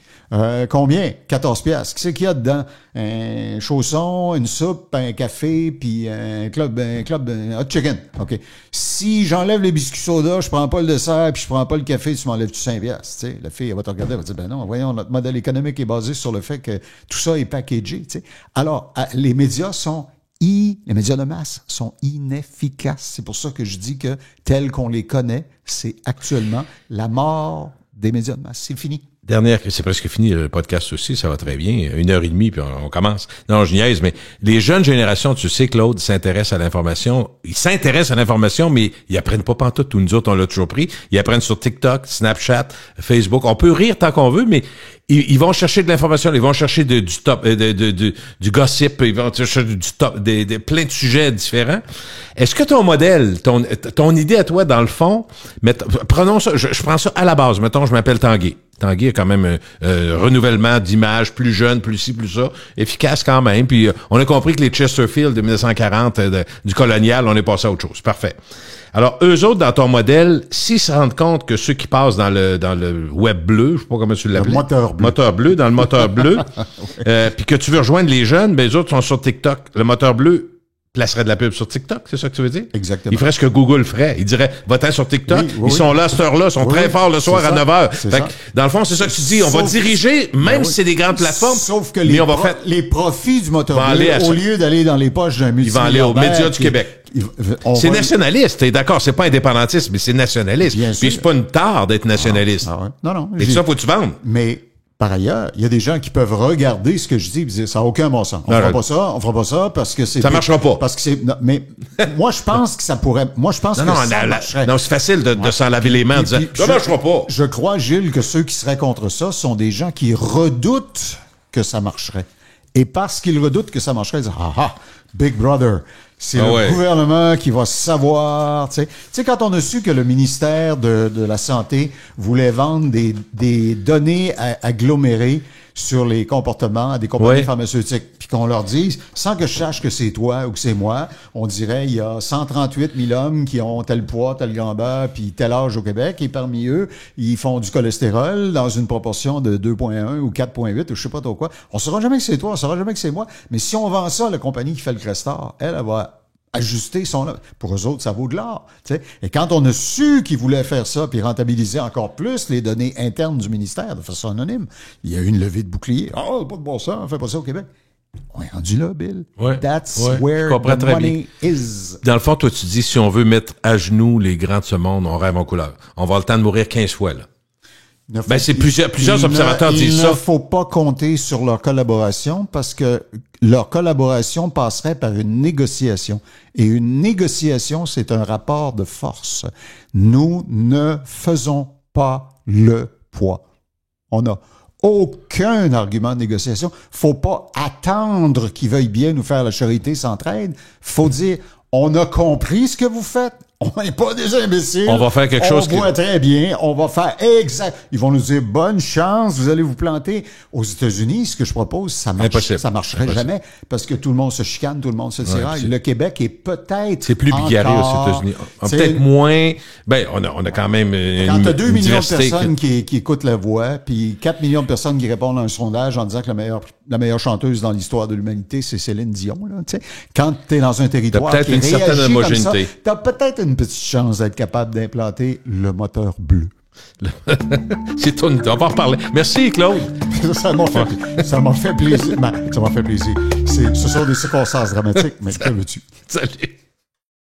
Combien? 14 piastres. Qu'est-ce qu'il y a dedans? Un chausson, une soupe, un café, puis un club hot chicken. OK. Si j'enlève les biscuits soda, je prends pas le dessert, puis je prends pas le café, tu m'enlèves-tu 5 piastres? Tu sais, la fille, elle va te regarder, elle va te dire, ben non, voyons, notre modèle économique est basé sur le fait que tout ça est packagé, tu sais. Alors, les médias de masse sont inefficaces. C'est pour ça que je dis que, tels qu'on les connaît, c'est actuellement la mort des médias de masse. C'est fini.
Dernière, c'est presque fini le podcast aussi, ça va très bien. 1h30, puis on commence. Non, je niaise, mais les jeunes générations, tu sais, Claude, s'intéressent à l'information. Ils s'intéressent à l'information, mais ils apprennent pas pantoute. Nous autres, on l'a toujours pris. Ils apprennent sur TikTok, Snapchat, Facebook. On peut rire tant qu'on veut, mais ils vont chercher de l'information. Ils vont chercher du du gossip. Ils vont chercher du top, plein de sujets différents. Est-ce que ton modèle, ton idée à toi, dans le fond, prenons ça, je prends ça à la base. Mettons, je m'appelle Tanguy. Tanguy a quand même un renouvellement d'image, plus jeune, plus ci, plus ça, efficace quand même. Puis on a compris que les Chesterfield de 1940, du colonial, on est passé à autre chose. Parfait. Alors, eux autres, dans ton modèle, s'ils se rendent compte que ceux qui passent dans le web bleu, je sais pas comment tu l'appelles. Moteur bleu, dans le moteur bleu, puis que tu veux rejoindre les jeunes, ben les autres sont sur TikTok. Le moteur bleu placerait de la pub sur TikTok, c'est ça que tu veux dire?
Exactement.
Il ferait ce que Google ferait. Il dirait, va-t'en sur TikTok. Ils sont là à cette heure-là, sont très forts le soir à 9h. Fait que, dans le fond, c'est ça que tu dis. On va diriger, même si c'est des grandes plateformes.
Sauf que les profits du moteur bleu, au lieu d'aller dans les poches d'un multimilliardaire.
Ils vont aller aux médias du Québec. C'est nationaliste, t'es d'accord, c'est pas indépendantiste, mais c'est nationaliste. Puis c'est pas une tare d'être nationaliste.
Non.
Et ça, faut que tu vendes.
Mais, par ailleurs, il y a des gens qui peuvent regarder ce que je dis et dire, ça n'a aucun bon sens. On fera pas ça parce que c'est...
Ça marchera pas.
Parce que c'est... Non, mais moi, je pense que ça pourrait... Moi, je pense que ça marcherait.
Non, c'est facile de s'en laver les mains en disant, ça marchera pas.
Je crois, Gilles, que ceux qui seraient contre ça sont des gens qui redoutent que ça marcherait. Et parce qu'ils redoutent que ça marcherait, ils disent, Big Brother... C'est le gouvernement qui va savoir, tu sais, quand on a su que le ministère de la Santé voulait vendre des données agglomérées sur les comportements des compagnies pharmaceutiques, puis qu'on leur dise, sans que je sache que c'est toi ou que c'est moi, on dirait, il y a 138 000 hommes qui ont tel poids, telle grandeur, puis tel âge au Québec, et parmi eux, ils font du cholestérol dans une proportion de 2,1 ou 4,8 ou je sais pas trop quoi. On saura jamais que c'est toi, on saura jamais que c'est moi, mais si on vend ça à la compagnie qui fait le Crestor, elle va ajustés sont là. Pour eux autres, ça vaut de l'or. T'sais. Et quand on a su qu'ils voulaient faire ça puis rentabiliser encore plus les données internes du ministère de façon anonyme, il y a eu une levée de bouclier. Oh, pas de bon sens, on fait pas ça au Québec. On est rendu là, Bill.
Ouais.
That's where the money is.
Dans le fond, toi, tu dis, si on veut mettre à genoux les grands de ce monde, on rêve en couleur. On va avoir le temps de mourir 15 fois, là. C'est plusieurs observateurs disent ça.
Il ne faut pas compter sur leur collaboration parce que leur collaboration passerait par une négociation. Et une négociation, c'est un rapport de force. Nous ne faisons pas le poids. On n'a aucun argument de négociation. Faut pas attendre qu'ils veuillent bien nous faire la charité s'entraide. Faut dire, on a compris ce que vous faites. On n'est pas des imbéciles.
On va faire quelque chose.
On voit très bien. On va faire exact. Ils vont nous dire bonne chance, vous allez vous planter. Aux États-Unis, ce que je propose, ça marcherait jamais parce que tout le monde se chicane, tout le monde se tiraille. Le Québec est peut-être
c'est plus bigarré aux États-Unis. Peut-être moins. Ben, on a quand même
quand t'as 2 millions de personnes qui écoutent la voix, puis 4 millions de personnes qui répondent à un sondage en disant que la meilleure chanteuse dans l'histoire de l'humanité, c'est Céline Dion. Là, t'sais. Quand t'es dans un territoire
qui réagit comme ça,
certaine homogénéité. T'as peut-être une petite chance d'être capable d'implanter le moteur bleu.
C'est ton idée. On va en reparler. Merci, Claude.
Ça m'a fait plaisir. Ce sont des circonstances dramatiques, mais que veux-tu?
Salut.